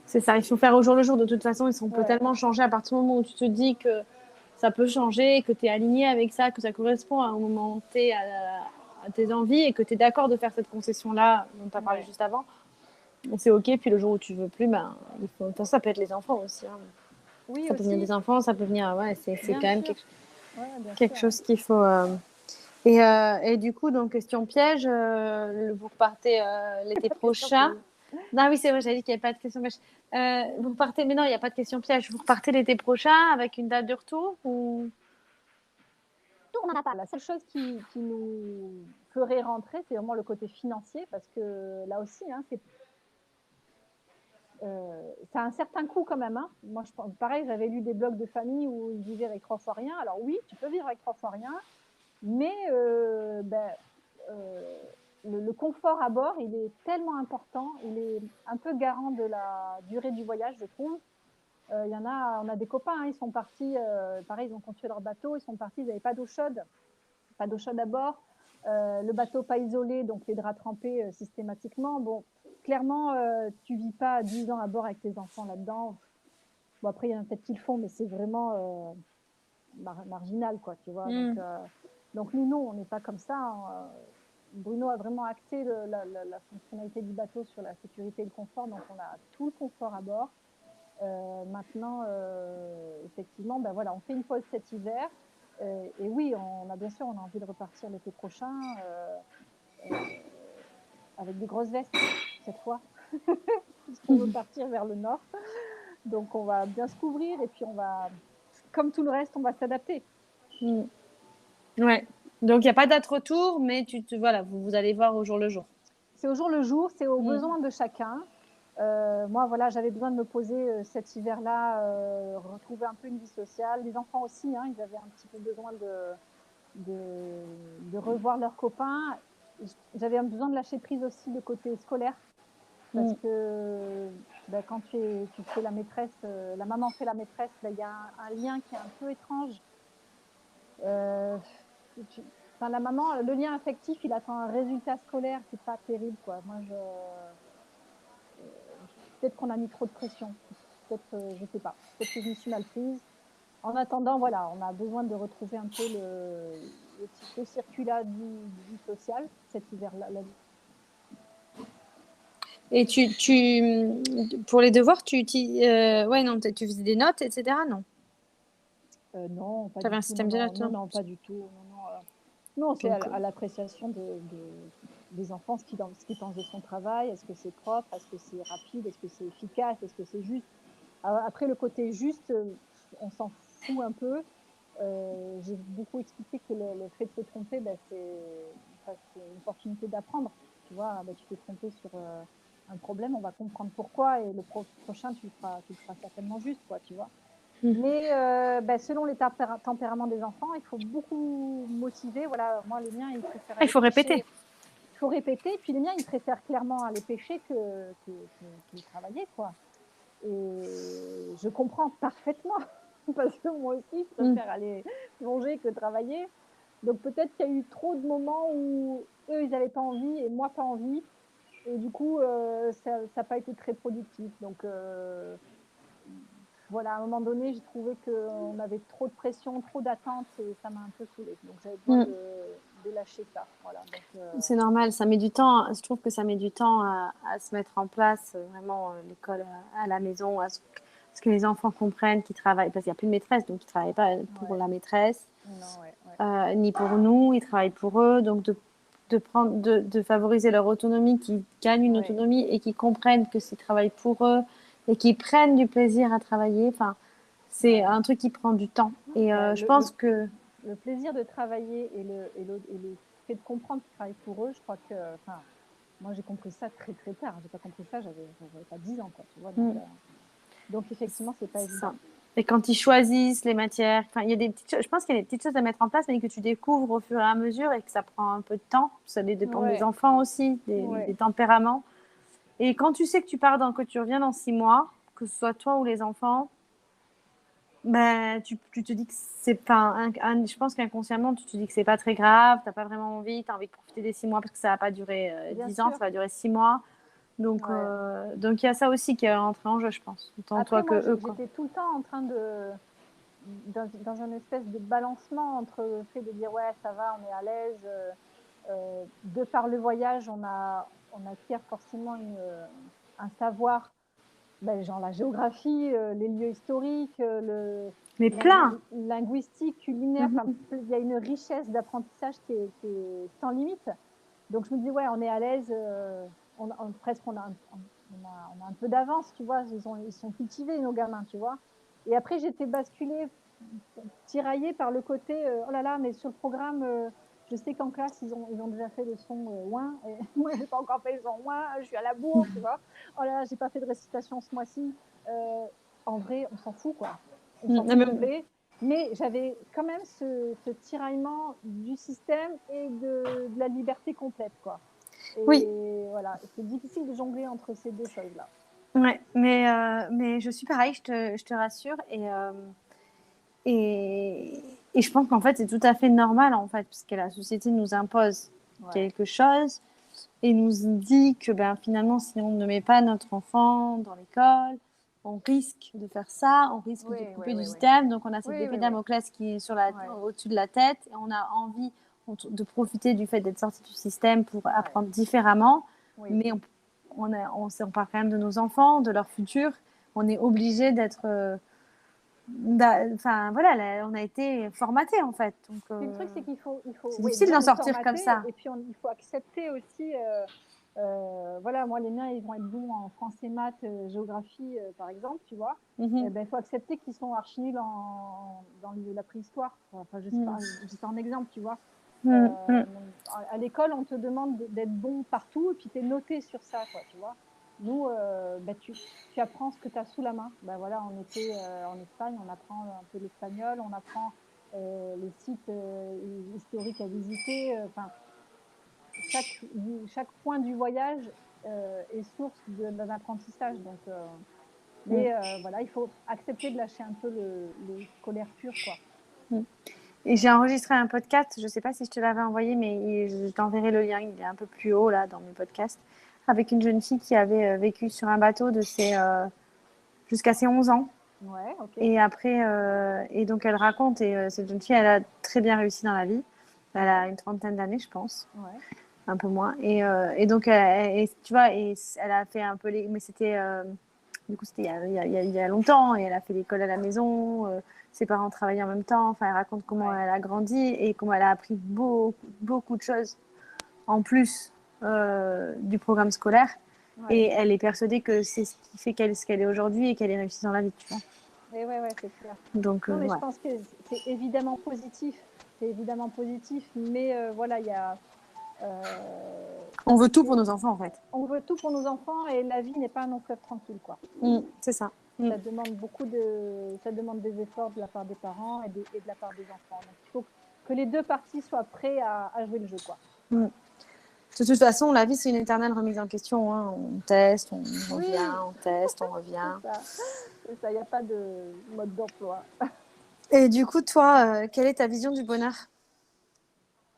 [SPEAKER 1] C'est ça, il faut faire au jour le jour. De toute façon, on peut
[SPEAKER 2] Ouais,
[SPEAKER 1] tellement changer à partir du moment où tu te dis que ça peut changer, que tu es aligné avec ça, que ça correspond à un moment T à tes envies et que tu es d'accord de faire cette concession-là dont tu as parlé
[SPEAKER 2] ouais.
[SPEAKER 1] juste avant. C'est OK. Puis le jour où tu veux plus, ben, il faut... Enfin, ça peut être les enfants aussi. Hein.
[SPEAKER 2] Oui,
[SPEAKER 1] Ça peut venir
[SPEAKER 2] aussi,
[SPEAKER 1] des enfants, ça peut venir. Ouais, c'est
[SPEAKER 2] bien
[SPEAKER 1] quand même
[SPEAKER 2] sûr. Ouais, bien
[SPEAKER 1] quelque
[SPEAKER 2] sûr.
[SPEAKER 1] chose qu'il faut. Et du coup, donc, question piège, vous repartez l'été
[SPEAKER 2] Pas de question
[SPEAKER 1] prochain.
[SPEAKER 2] piège.
[SPEAKER 1] Non, oui, c'est vrai, j'avais dit qu'il n'y avait pas de question piège. Vous repartez, mais non, il n'y a pas de question piège. Vous repartez l'été prochain avec une date de retour ou...
[SPEAKER 2] On n'en a pas. La seule chose qui nous ferait rentrer, c'est vraiment le côté financier, parce que là aussi, hein, ça a un certain coût quand même. Hein. Moi, pareil, j'avais lu des blogs de famille où ils vivaient avec 3 fois rien. Alors oui, tu peux vivre avec 3 fois rien, mais euh, le confort à bord, il est tellement important, il est un peu garant de la durée du voyage, je trouve. Il y en a, on a des copains, hein, ils sont partis, pareil, ils ont construit leur bateau, ils sont partis, ils n'avaient pas d'eau chaude à bord, le bateau pas isolé, donc les draps trempés systématiquement. Bon, clairement, tu vis pas 10 ans à bord avec tes enfants là-dedans. Bon, après, il y en a peut-être qui le font, mais c'est vraiment marginal, quoi, tu vois.
[SPEAKER 1] Mm.
[SPEAKER 2] Donc nous, non, on n'est pas comme ça. Hein. Bruno a vraiment axé la fonctionnalité du bateau sur la sécurité et le confort, donc on a tout le confort à bord. Maintenant, effectivement, ben voilà, on fait une pause cet hiver. Et oui, bien sûr, on a envie de repartir l'été prochain avec des grosses vestes cette fois, puisqu'on veut partir vers le nord. Donc, on va bien se couvrir et puis on va, comme tout le reste, on va s'adapter.
[SPEAKER 1] Mm. Ouais. Donc, il n'y a pas date retour, mais voilà, vous allez voir au jour le jour.
[SPEAKER 2] C'est au jour le jour, c'est aux besoins de chacun. Moi, voilà, j'avais besoin de me poser cet hiver-là, retrouver un peu une vie sociale. Les enfants aussi, hein, ils avaient un petit peu besoin de revoir leurs copains. J'avais besoin de lâcher prise aussi de côté scolaire, parce que quand tu fais la maîtresse, la maman fait la maîtresse, il y a un lien qui est un peu étrange. La maman, le lien affectif, il attend un résultat scolaire, c'est pas terrible, quoi. Moi, peut-être qu'on a mis trop de pression. Peut-être, je sais pas. Peut-être que je me suis mal prise. En attendant, voilà, on a besoin de retrouver un peu le circuit-là du social cet hiver-là.
[SPEAKER 1] Et pour les devoirs, ouais, non, tu faisais des notes, etc. Non.
[SPEAKER 2] Non, pas
[SPEAKER 1] Tu avais
[SPEAKER 2] du
[SPEAKER 1] un
[SPEAKER 2] tout. Non,
[SPEAKER 1] système de
[SPEAKER 2] non,
[SPEAKER 1] notes,
[SPEAKER 2] non,
[SPEAKER 1] non.
[SPEAKER 2] non, pas du tout. Non, non, non, c'est
[SPEAKER 1] Donc,
[SPEAKER 2] à l'appréciation des enfants, ce qu'ils pensent de son travail. Est-ce que c'est propre? Est-ce que c'est rapide? Est-ce que c'est efficace? Est-ce que c'est juste? Après, le côté juste, on s'en fout un peu. J'ai beaucoup expliqué que le fait de se tromper, c'est une opportunité d'apprendre. Tu vois, tu t'es trompé sur un problème, on va comprendre pourquoi, et le prochain, tu le feras certainement juste, quoi, tu vois. Mais selon les tempéraments des enfants, il faut beaucoup motiver. Voilà, moi, les miens, ils préfèrent
[SPEAKER 1] il
[SPEAKER 2] aller
[SPEAKER 1] faut
[SPEAKER 2] pêcher.
[SPEAKER 1] répéter.
[SPEAKER 2] Il faut répéter. Puis les miens, ils préfèrent clairement aller pêcher que travailler, quoi. Et je comprends parfaitement, parce que moi aussi, je préfère aller plonger que travailler. Donc peut-être qu'il y a eu trop de moments où eux, ils n'avaient pas envie et moi, pas envie. Et du coup, ça n'a pas été très productif. Donc voilà, à un moment donné, j'ai trouvé qu'on avait trop de pression, trop d'attentes et ça m'a un peu saoulée. Donc j'avais besoin de lâcher ça. Voilà, donc,
[SPEAKER 1] C'est normal, ça met du temps. Je trouve que ça met du temps à se mettre en place, vraiment, l'école à la maison, à ce que les enfants comprennent qu'ils travaillent, parce qu'il n'y a plus de maîtresse, donc ils ne travaillent pas pour
[SPEAKER 2] ouais.
[SPEAKER 1] la maîtresse,
[SPEAKER 2] Non, ouais, ouais.
[SPEAKER 1] ni pour nous, ils travaillent pour eux. Donc de favoriser leur autonomie, qu'ils gagnent une
[SPEAKER 2] Ouais.
[SPEAKER 1] autonomie et qu'ils comprennent que s'ils travaillent pour eux et qu'ils prennent du plaisir à travailler, enfin, c'est
[SPEAKER 2] Ouais.
[SPEAKER 1] un truc qui prend du temps. Et
[SPEAKER 2] Bah,
[SPEAKER 1] je pense que
[SPEAKER 2] le plaisir de travailler et le fait de comprendre qu'ils travaillent pour eux, je crois que, enfin, moi j'ai compris ça très très tard. J'ai pas compris ça, j'avais pas 10 ans, quoi, tu vois. Donc effectivement, c'est pas
[SPEAKER 1] c'est ça.
[SPEAKER 2] évident.
[SPEAKER 1] Et quand ils choisissent les matières, enfin, il y a des petites je pense qu'il y a des petites choses à mettre en place, mais que tu découvres au fur et à mesure et que ça prend un peu de temps. Ça dépend des
[SPEAKER 2] Ouais,
[SPEAKER 1] enfants aussi, des
[SPEAKER 2] ouais,
[SPEAKER 1] tempéraments. Et quand tu sais que que tu reviens dans 6 mois, que ce soit toi ou les enfants, ben, tu te dis que c'est pas, je pense qu'inconsciemment, tu te dis que c'est pas très grave, t'as pas vraiment envie, t'as envie de profiter des 6 mois parce que ça va pas durer
[SPEAKER 2] bien
[SPEAKER 1] 10 ans,
[SPEAKER 2] sûr.
[SPEAKER 1] ça va durer 6 mois.
[SPEAKER 2] Ouais.
[SPEAKER 1] Donc il y a ça aussi qui est entré en jeu, je pense. Autant toi
[SPEAKER 2] Après,
[SPEAKER 1] que
[SPEAKER 2] moi,
[SPEAKER 1] eux, quoi.
[SPEAKER 2] j'étais tout le temps en train dans un espèce de balancement entre le fait de dire ouais, ça va, on est à l'aise. De par le voyage, on acquiert forcément un savoir, genre la géographie, les lieux historiques,
[SPEAKER 1] Mais plein.
[SPEAKER 2] linguistique, culinaire. Enfin,
[SPEAKER 1] Mhm.
[SPEAKER 2] il y a une richesse d'apprentissage qui est sans limite. Donc je me dis ouais, on est à l'aise. Presque on a un peu d'avance, tu vois. Ils sont cultivés nos gamins, tu vois. Et après j'étais basculée, tiraillée par le côté oh là là, mais sur le programme. Je sais qu'en classe, ils ont déjà fait le son ouin. Et moi, j'ai pas encore fait le son ouin. Je suis à la bourre, tu vois. Oh là là, j'ai pas fait de récitation ce mois-ci. En vrai, on s'en fout, quoi. On s'en
[SPEAKER 1] Non,
[SPEAKER 2] fout complet. Mais j'avais quand même ce tiraillement du système et de la liberté complète, quoi.
[SPEAKER 1] oui,
[SPEAKER 2] Et voilà, c'est difficile de jongler entre ces deux choses-là.
[SPEAKER 1] ouais, mais je suis pareil, je te rassure. Et, et je pense qu'en fait, c'est tout à fait normal, en fait, puisque la société nous impose
[SPEAKER 2] Ouais,
[SPEAKER 1] quelque chose et nous dit que ben, finalement, si on ne met pas notre enfant dans l'école, on risque de faire ça, on risque de
[SPEAKER 2] oui, oui,
[SPEAKER 1] couper du
[SPEAKER 2] oui, oui.
[SPEAKER 1] système. Donc, on a cette
[SPEAKER 2] Oui,
[SPEAKER 1] épée
[SPEAKER 2] oui,
[SPEAKER 1] de
[SPEAKER 2] oui.
[SPEAKER 1] Damoclès qui est
[SPEAKER 2] Ouais,
[SPEAKER 1] au-dessus de la tête et on a envie de profiter du fait d'être sorti du système pour
[SPEAKER 2] ouais,
[SPEAKER 1] apprendre différemment.
[SPEAKER 2] oui.
[SPEAKER 1] Mais on parle quand même de nos enfants, de leur futur. On est obligé d'être enfin voilà, on a été formaté en fait. Donc
[SPEAKER 2] Puis le truc, c'est
[SPEAKER 1] c'est
[SPEAKER 2] oui,
[SPEAKER 1] difficile
[SPEAKER 2] déjà
[SPEAKER 1] d'en
[SPEAKER 2] on est
[SPEAKER 1] sortir comme
[SPEAKER 2] formaté,
[SPEAKER 1] ça.
[SPEAKER 2] et puis il faut accepter aussi. Voilà, moi les miens, ils vont être bons en français, maths, géographie, par exemple, tu vois.
[SPEAKER 1] Mhm.
[SPEAKER 2] Il faut accepter qu'ils sont archi nuls dans la préhistoire. Enfin, je sais pas,
[SPEAKER 1] Mhm.
[SPEAKER 2] je dis ça en exemple, tu vois. À l'école, on te demande d'être bon partout et puis tu es noté sur ça, quoi, tu vois. Nous, tu apprends ce que tu as sous la main. Voilà, on était en Espagne, on apprend un peu l'espagnol, on apprend les sites historiques à visiter. Chaque point du voyage est source d'un apprentissage. Donc, voilà, il faut accepter de lâcher un peu le scolaire pur, quoi.
[SPEAKER 1] Et j'ai enregistré un podcast, je ne sais pas si je te l'avais envoyé, mais je t'enverrai le lien, il est un peu plus haut là dans mes podcasts, avec une jeune fille qui avait vécu sur un bateau jusqu'à ses 11 ans.
[SPEAKER 2] Ouais, ok.
[SPEAKER 1] Et après, et donc elle raconte, et cette jeune fille, elle a très bien réussi dans la vie. Elle a une 30aine d'années, je pense.
[SPEAKER 2] Ouais.
[SPEAKER 1] Un peu moins. Et donc, tu vois, et elle a fait un peu les. Mais c'était. Du coup, c'était il y a longtemps, et elle a fait l'école à la maison. Ses parents travaillaient en même temps. Enfin, elle raconte comment elle a grandi et comment elle a appris beaucoup de choses en plus du programme scolaire.
[SPEAKER 2] Ouais.
[SPEAKER 1] Et elle est persuadée que c'est ce qui fait ce qu'elle est aujourd'hui et qu'elle est réussie dans la vie, tu vois.
[SPEAKER 2] Et ouais, c'est clair.
[SPEAKER 1] Donc,
[SPEAKER 2] non, mais
[SPEAKER 1] ouais.
[SPEAKER 2] je pense que c'est évidemment positif. C'est évidemment positif, mais voilà, il y a.
[SPEAKER 1] On veut tout pour nos enfants, en fait.
[SPEAKER 2] On veut tout pour nos enfants et la vie n'est pas un long fleuve tranquille, quoi.
[SPEAKER 1] C'est ça.
[SPEAKER 2] Ça demande ça demande des efforts de la part des parents et de la part des enfants. Donc, il faut que les deux parties soient prêts à jouer le jeu, quoi.
[SPEAKER 1] De toute façon, la vie, c'est une éternelle remise en question. Hein. On teste, on revient,
[SPEAKER 2] Oui.
[SPEAKER 1] on teste, on revient.
[SPEAKER 2] C'est ça, il n'y a pas de mode d'emploi.
[SPEAKER 1] Et du coup, toi, quelle est ta vision du bonheur?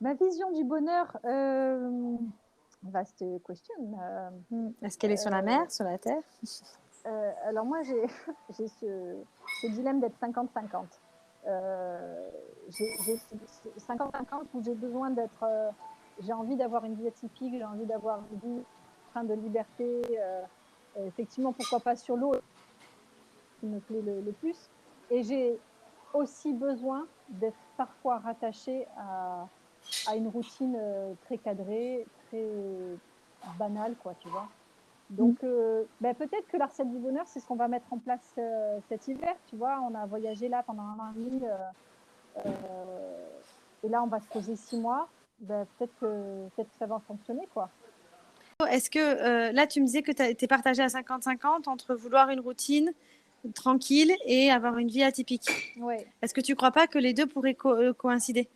[SPEAKER 2] Ma vision du bonheur, vaste question.
[SPEAKER 1] Est-ce qu'elle est sur la mer, sur la terre?
[SPEAKER 2] Alors moi, j'ai ce dilemme d'être 50-50. J'ai 50-50 où j'ai besoin d'être... j'ai envie d'avoir une vie atypique, j'ai envie d'avoir une vie pleine de liberté. Effectivement, pourquoi pas sur l'eau, qui me plaît le plus. Et j'ai aussi besoin d'être parfois rattachée à une routine très cadrée, très banale, quoi, tu vois. Donc, peut-être que la recette du bonheur, c'est ce qu'on va mettre en place cet hiver. Tu vois, on a voyagé là pendant 1 an et demi. Et là, on va se poser 6 mois. Peut-être que ça va fonctionner, quoi.
[SPEAKER 1] Est-ce que là, tu me disais que tu es partagé à 50-50 entre vouloir une routine tranquille et avoir une vie atypique.
[SPEAKER 2] Ouais.
[SPEAKER 1] Est-ce que tu ne crois pas que les deux pourraient coïncider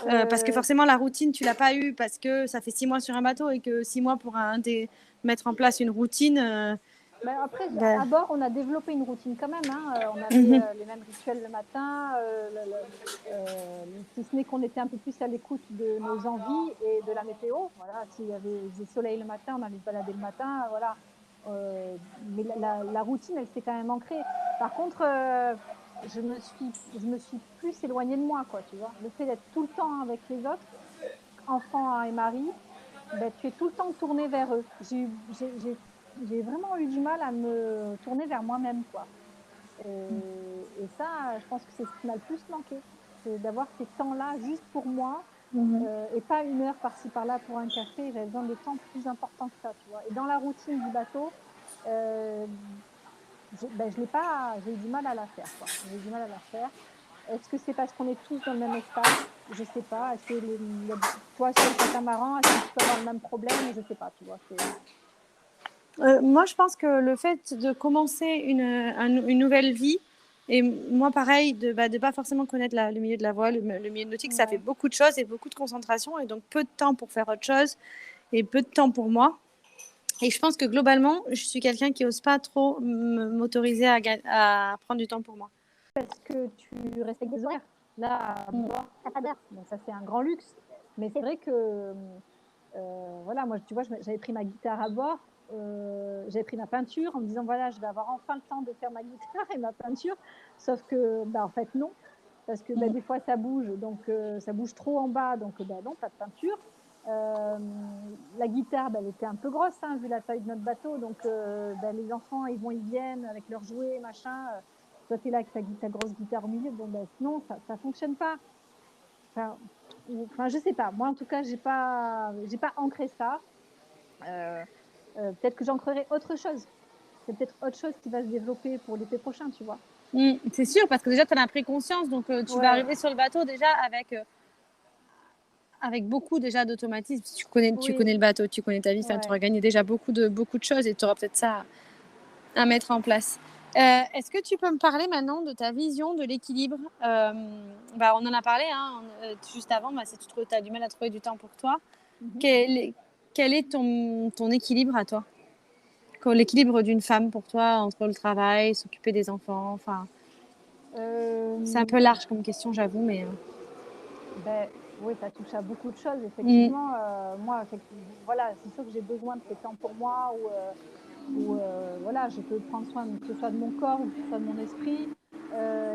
[SPEAKER 1] parce que forcément, la routine, tu ne l'as pas eue parce que ça fait 6 mois sur un bateau et que 6 mois pour mettre en place une routine.
[SPEAKER 2] Après, à bord, on a développé une routine quand même. Hein. On avait les mêmes rituels le matin, si ce n'est qu'on était un peu plus à l'écoute de nos envies et de la météo. Voilà, s'il y avait du soleil le matin, on allait se balader le matin. Voilà. Mais la routine, elle s'est quand même ancrée. Par contre, je me suis plus éloignée de moi, quoi, tu vois. Le fait d'être tout le temps avec les autres, enfants et mari, tu es tout le temps tourné vers eux. J'ai vraiment eu du mal à me tourner vers moi-même, quoi. Et ça, je pense que c'est ce qui m'a le plus manqué. C'est d'avoir ces temps-là juste pour moi et pas 1 heure par-ci par-là pour un café. J'avais besoin de temps plus important que ça, tu vois. Et dans la routine du bateau, je l'ai pas, j'ai eu du mal à la faire, quoi. J'ai eu du mal à la faire. Est-ce que c'est parce qu'on est tous dans le même espace? Je sais pas. Est-ce que toi, sur le catamaran, est-ce que tu peux avoir le même problème? Je sais pas, tu vois.
[SPEAKER 1] Moi, je pense que le fait de commencer une nouvelle vie, et moi, pareil, de pas forcément connaître le milieu de la voile, le milieu nautique, ça fait beaucoup de choses et beaucoup de concentration, et donc peu de temps pour faire autre chose et peu de temps pour moi. Et je pense que globalement, je suis quelqu'un qui n'ose pas trop m'autoriser à prendre du temps pour moi.
[SPEAKER 2] Parce que tu respectes des horaires. Là, t'as pas d'heure. Donc ça, c'est un grand luxe. Mais c'est vrai que, voilà, moi, tu vois, j'avais pris ma guitare à bord. J'avais pris ma peinture en me disant, voilà, je vais avoir enfin le temps de faire ma guitare et ma peinture. Sauf que, en fait, non. Parce que des fois, ça bouge. Donc, ça bouge trop en bas. Donc, non, pas de peinture. La guitare, elle était un peu grosse, hein, vu la taille de notre bateau. Donc, les enfants, ils viennent avec leurs jouets, machin. Toi, tu es là avec ta grosse guitare au milieu. Bon, sinon, ça ne fonctionne pas. Enfin, je sais pas. Moi, en tout cas, j'ai pas ancré ça. Peut-être que j'ancrerai autre chose. C'est peut-être autre chose qui va se développer pour l'été prochain, tu vois.
[SPEAKER 1] C'est sûr, parce que déjà, tu en as pris conscience. Donc, tu vas arriver sur le bateau déjà avec avec beaucoup déjà d'automatisme. Tu connais
[SPEAKER 2] Oui,
[SPEAKER 1] le bateau, tu connais ta vie, tu
[SPEAKER 2] ouais.
[SPEAKER 1] auras gagné déjà beaucoup de choses et tu auras peut-être ça à mettre en place. Est-ce que tu peux me parler maintenant de ta vision de l'équilibre? On en a parlé juste avant, si tu as du mal à trouver du temps pour toi.
[SPEAKER 2] Mhm.
[SPEAKER 1] Quel est ton équilibre à toi? L'équilibre d'une femme pour toi entre le travail, s'occuper des enfants, c'est un
[SPEAKER 2] Euh,
[SPEAKER 1] peu large comme question, j'avoue, mais...
[SPEAKER 2] Ben, oui, ça touche à beaucoup de choses,
[SPEAKER 1] Mm.
[SPEAKER 2] effectivement. Moi, voilà, c'est sûr que j'ai besoin de ces temps pour moi où voilà, je peux prendre soin, que ce soit de mon corps ou que ce soit de mon esprit.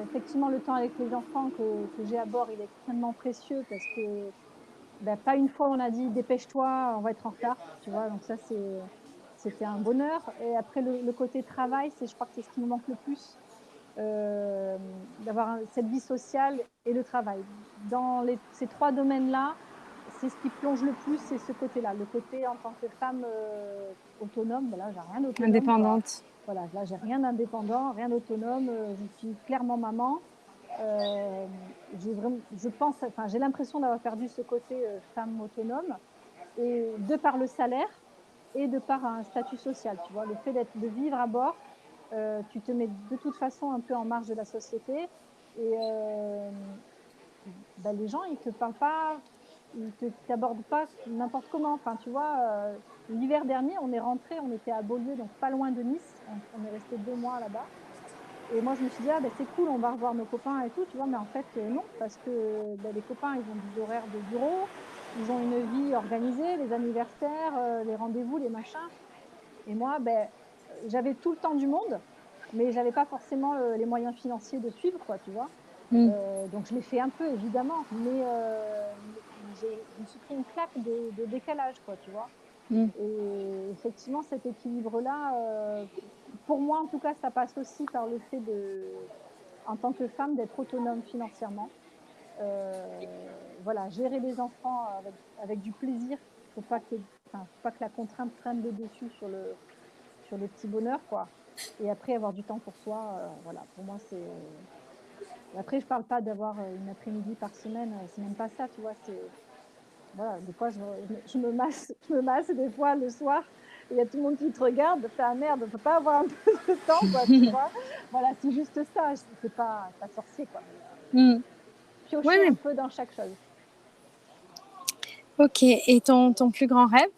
[SPEAKER 2] Effectivement, le temps avec les enfants que j'ai à bord, il est extrêmement précieux parce que ben, pas une fois on a dit dépêche-toi, on va être en retard, tu vois. Donc ça, c'était un bonheur. Et après, le côté travail, je crois que c'est ce qui me manque le plus. D'avoir cette vie sociale et le travail. Dans ces trois domaines-là, c'est ce qui plonge le plus, c'est ce côté-là. Le côté en tant que femme autonome, ben là, j'ai rien d'autonome, quoi.
[SPEAKER 1] Indépendante.
[SPEAKER 2] Voilà, là, j'ai rien d'indépendant, rien d'autonome. Je suis clairement maman. Je pense, enfin, j'ai l'impression d'avoir perdu ce côté femme autonome et de par le salaire et de par un statut social, tu vois, le fait de vivre à bord, tu te mets de toute façon un peu en marge de la société et les gens ils te parlent pas, ils t'abordent pas n'importe comment. Enfin, tu vois, l'hiver dernier on est rentré, on était à Beaulieu, donc pas loin de Nice, on est resté 2 mois là-bas. Et moi, je me suis dit, c'est cool, on va revoir nos copains et tout, tu vois, mais en fait, non, parce que les copains, ils ont des horaires de bureau, ils ont une vie organisée, les anniversaires, les rendez-vous, les machins. Et moi, j'avais tout le temps du monde, mais j'avais pas forcément les moyens financiers de suivre, quoi, tu vois.
[SPEAKER 1] Mm.
[SPEAKER 2] Donc, je l'ai fait un peu, évidemment, mais je me suis pris une claque de décalage, quoi, tu vois.
[SPEAKER 1] Mm.
[SPEAKER 2] Et effectivement, cet équilibre-là, pour moi, en tout cas, ça passe aussi par le fait en tant que femme, d'être autonome financièrement. Voilà, gérer les enfants avec du plaisir. Faut pas faut pas que la contrainte prenne le dessus sur le petit bonheur, quoi. Et après, avoir du temps pour soi, voilà, pour moi, c'est. Après, je parle pas d'avoir une après-midi par semaine, c'est même pas ça, tu vois. Voilà, des fois, je me masse des fois le soir. Il y a tout le monde qui te regarde, fais ah merde, on peut pas avoir un peu de temps, quoi, tu vois. Voilà, c'est juste ça. C'est pas sorcier, quoi, mais
[SPEAKER 1] Mm. Oui,
[SPEAKER 2] piocher un
[SPEAKER 1] oui.
[SPEAKER 2] peu dans chaque chose.
[SPEAKER 1] Ok. Et ton plus grand rêve?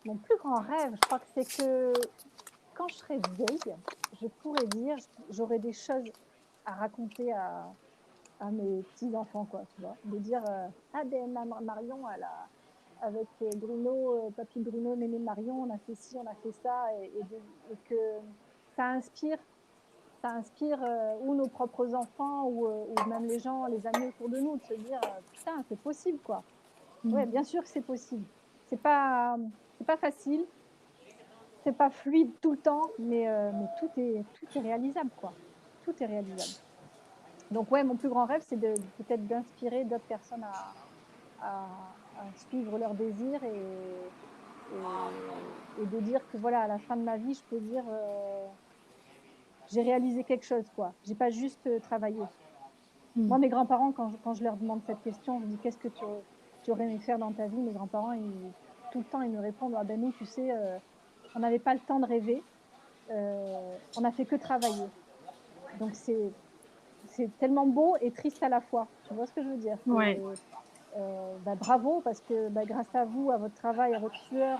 [SPEAKER 2] Mon plus grand rêve, je crois que c'est que quand je serai vieille, je pourrais dire, j'aurai des choses à raconter à mes petits-enfants, quoi, tu vois. De dire, ah ben Marion, avec Bruno, papy Bruno, mémé Marion, on a fait ci, on a fait ça, et que ça inspire, ou nos propres enfants, ou même les gens, les amis autour de nous, de se dire, putain, c'est possible, quoi. Ouais, bien sûr que c'est possible. C'est pas, c'est pas facile, c'est pas fluide tout le temps, mais tout est réalisable, quoi. Tout est réalisable. Donc ouais, mon plus grand rêve, c'est peut-être d'inspirer d'autres personnes à suivre leurs désirs et de dire que voilà, à la fin de ma vie, je peux dire j'ai réalisé quelque chose, quoi. J'ai pas juste travaillé.
[SPEAKER 1] Mm.
[SPEAKER 2] Moi, mes grands-parents, quand je leur demande cette question, je dis qu'est-ce que tu aurais aimé faire dans ta vie? Mes grands-parents, tout le temps, ils me répondent ah ben nous, tu sais, on n'avait pas le temps de rêver, on a fait que travailler. Donc c'est tellement beau et triste à la fois. Tu vois ce que je veux dire?
[SPEAKER 1] Ouais.
[SPEAKER 2] Bravo parce que grâce à vous, à votre travail, à votre sueur,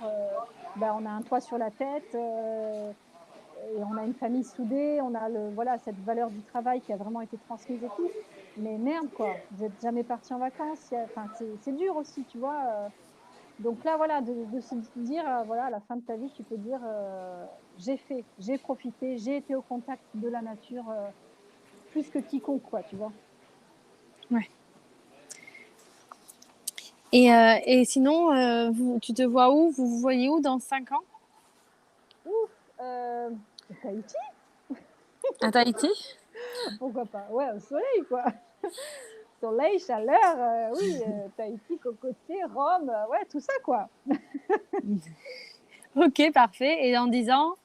[SPEAKER 2] on a un toit sur la tête et on a une famille soudée, on a voilà, cette valeur du travail qui a vraiment été transmise et tout. Mais merde, quoi, vous n'êtes jamais parti en vacances. Enfin, c'est dur aussi, tu vois. Donc là, voilà, de se dire, voilà, à la fin de ta vie, tu peux dire, j'ai fait, j'ai profité, j'ai été au contact de la nature plus que quiconque, quoi, tu vois.
[SPEAKER 1] Ouais. Et sinon, tu te vois où? Vous vous voyez où dans 5 ans?
[SPEAKER 2] Ouf, Tahiti,
[SPEAKER 1] À Tahiti?
[SPEAKER 2] pourquoi pas? Ouais, au soleil, quoi. Soleil, chaleur, oui, Tahiti, cocotier, Rome, ouais, tout ça, quoi.
[SPEAKER 1] Ok, parfait. Et dans 10 ans,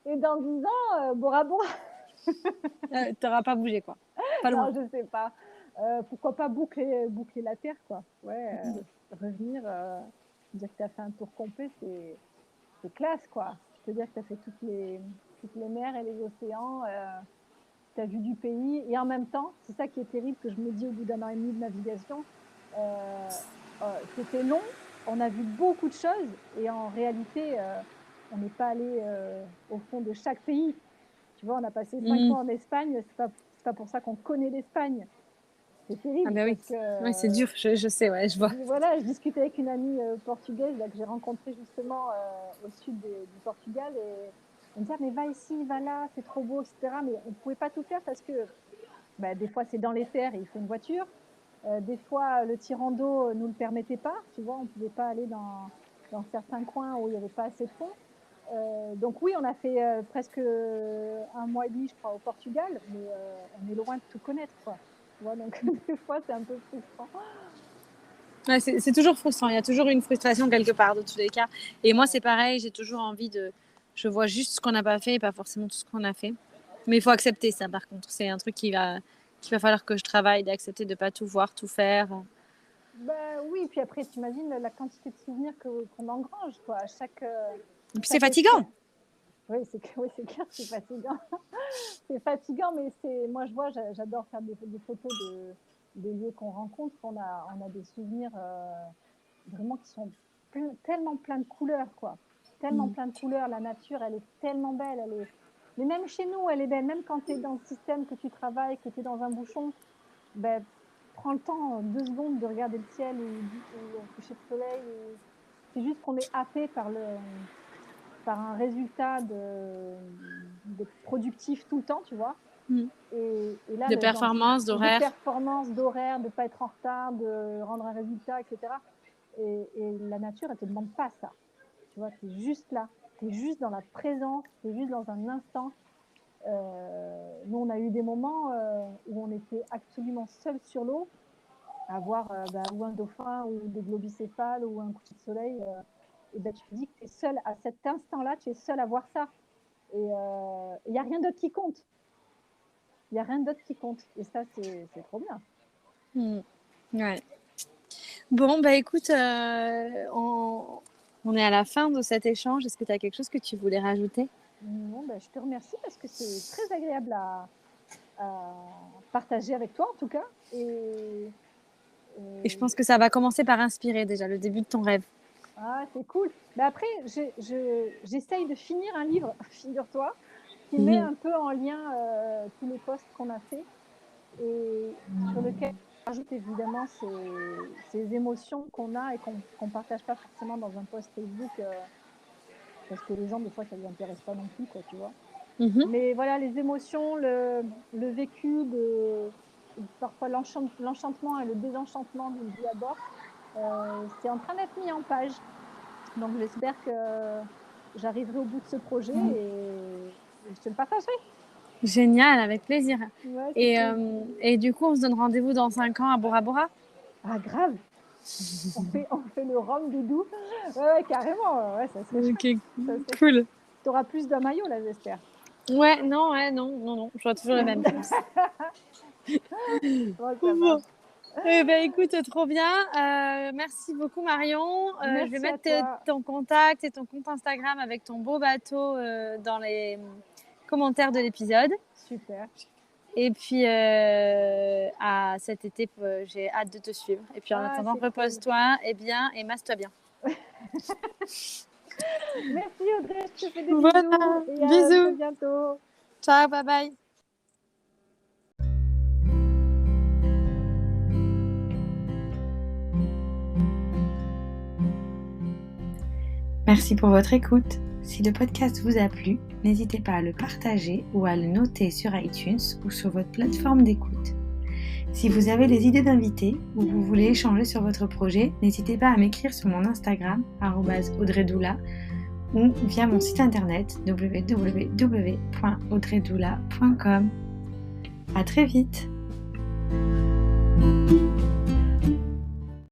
[SPEAKER 2] Et dans 10 ans, Bora Bora.
[SPEAKER 1] t'auras pas bougé, quoi. Pas loin.
[SPEAKER 2] Non, je sais pas. pourquoi pas boucler la terre, quoi. Ouais, revenir, dire que tu as fait un tour complet, c'est classe, quoi. Je peux dire que tu as fait toutes les mers et les océans, tu as vu du pays. Et en même temps, c'est ça qui est terrible, que je me dis au bout d'un an et demi de navigation, c'était long, on a vu beaucoup de choses, et en réalité, on n'est pas allé au fond de chaque pays. Tu vois, on a passé 5 mois en Espagne, c'est pas pour ça qu'on connaît l'Espagne. C'est terrible.
[SPEAKER 1] Ah bah oui,
[SPEAKER 2] parce que,
[SPEAKER 1] ouais, c'est dur, je sais, ouais, je vois.
[SPEAKER 2] voilà, je discutais avec une amie portugaise là, que j'ai rencontrée justement au sud du Portugal, et elle me disait, mais va ici, va là, c'est trop beau, etc. Mais on ne pouvait pas tout faire parce que des fois c'est dans les terres et il faut une voiture. Des fois le tirant d'eau ne nous le permettait pas. Tu vois, on ne pouvait pas aller dans certains coins où il n'y avait pas assez de fonds. Donc oui, on a fait presque 1 mois et demi, je crois, au Portugal, mais on est loin de tout connaître, quoi. Tu vois, donc des fois, c'est un peu frustrant.
[SPEAKER 1] Ouais, c'est toujours frustrant. Il y a toujours une frustration quelque part, de tous les cas. Et moi, c'est pareil. J'ai toujours envie de... Je vois juste ce qu'on n'a pas fait et pas forcément tout ce qu'on a fait. Mais il faut accepter ça, par contre. C'est un truc qu'il va falloir que je travaille, d'accepter de ne pas tout voir, tout faire.
[SPEAKER 2] Oui, puis après, tu imagines la quantité de souvenirs qu'on engrange, quoi. À chaque,
[SPEAKER 1] Et puis c'est fatigant.
[SPEAKER 2] Oui, c'est clair, c'est fatigant. C'est fatigant, mais moi, je vois, j'adore faire des photos des lieux qu'on rencontre. On a des souvenirs vraiment qui sont tellement plein de couleurs, quoi. Tellement plein de couleurs. La nature, elle est tellement belle. Mais même chez nous, elle est belle. Même quand tu es dans le système, que tu travailles, que tu es dans un bouchon, prends le temps 2 secondes de regarder le ciel ou le coucher de soleil. C'est juste qu'on est happé par un résultat de productif tout le temps, tu vois. Et là,
[SPEAKER 1] de performance, d'horaire.
[SPEAKER 2] De performance, d'horaire, de ne pas être en retard, de rendre un résultat, etc. Et la nature, elle ne te demande pas ça. Tu vois, tu es juste là. Tu es juste dans la présence, tu es juste dans un instant. Nous, on a eu des moments où on était absolument seuls sur l'eau, à voir ou un dauphin, ou des globicéphales, ou un coucher de soleil. Et tu te dis que tu es seul à cet instant-là, tu es seul à voir ça. Et il n'y a rien d'autre qui compte. Il n'y a rien d'autre qui compte. Et ça, c'est trop bien.
[SPEAKER 1] Ouais. Bon, écoute, on est à la fin de cet échange. Est-ce que tu as quelque chose que tu voulais rajouter ?
[SPEAKER 2] Non, je te remercie parce que c'est très agréable à partager avec toi, en tout cas. Et
[SPEAKER 1] je pense que ça va commencer par inspirer déjà le début de ton rêve.
[SPEAKER 2] Ah, c'est cool. Mais après, j'essaye de finir un livre, figure-toi, qui met un peu en lien tous les posts qu'on a fait et sur lequel on rajoute évidemment ces émotions qu'on a et qu'on ne partage pas forcément dans un post Facebook parce que les gens, des fois, ça ne les intéresse pas non plus, quoi, tu vois. Mais voilà, les émotions, le vécu, parfois l'enchantement et le désenchantement d'une vie à bord, c'est en train d'être mis en page. Donc, j'espère que j'arriverai au bout de ce projet et je te le partagerai.
[SPEAKER 1] Génial, avec plaisir.
[SPEAKER 2] Ouais,
[SPEAKER 1] et du coup, on se donne rendez-vous dans 5 ans à Bora Bora ?
[SPEAKER 2] Ah, grave. On fait le rhum doudou. Ouais, carrément. Ouais, ça serait
[SPEAKER 1] chouette. Cool.
[SPEAKER 2] Tu auras plus d'un maillot, là, j'espère.
[SPEAKER 1] Ouais, non. J'aurai toujours le même, je pense.
[SPEAKER 2] Bon.
[SPEAKER 1] Écoute, trop bien. Merci beaucoup, Marion. Je vais mettre ton contact et ton compte Instagram avec ton beau bateau dans les commentaires de l'épisode.
[SPEAKER 2] Super.
[SPEAKER 1] Et puis, à cet été, j'ai hâte de te suivre. Et puis, en attendant, repose-toi et masse-toi bien.
[SPEAKER 2] Merci, Audrey. Je te fais des bisous. Et
[SPEAKER 1] bisous.
[SPEAKER 2] À très bientôt.
[SPEAKER 1] Ciao, bye bye. Merci pour votre écoute. Si le podcast vous a plu, n'hésitez pas à le partager ou à le noter sur iTunes ou sur votre plateforme d'écoute. Si vous avez des idées d'invités ou vous voulez échanger sur votre projet, n'hésitez pas à m'écrire sur mon Instagram @audreydoula ou via mon site internet www.audreydoula.com. À très vite.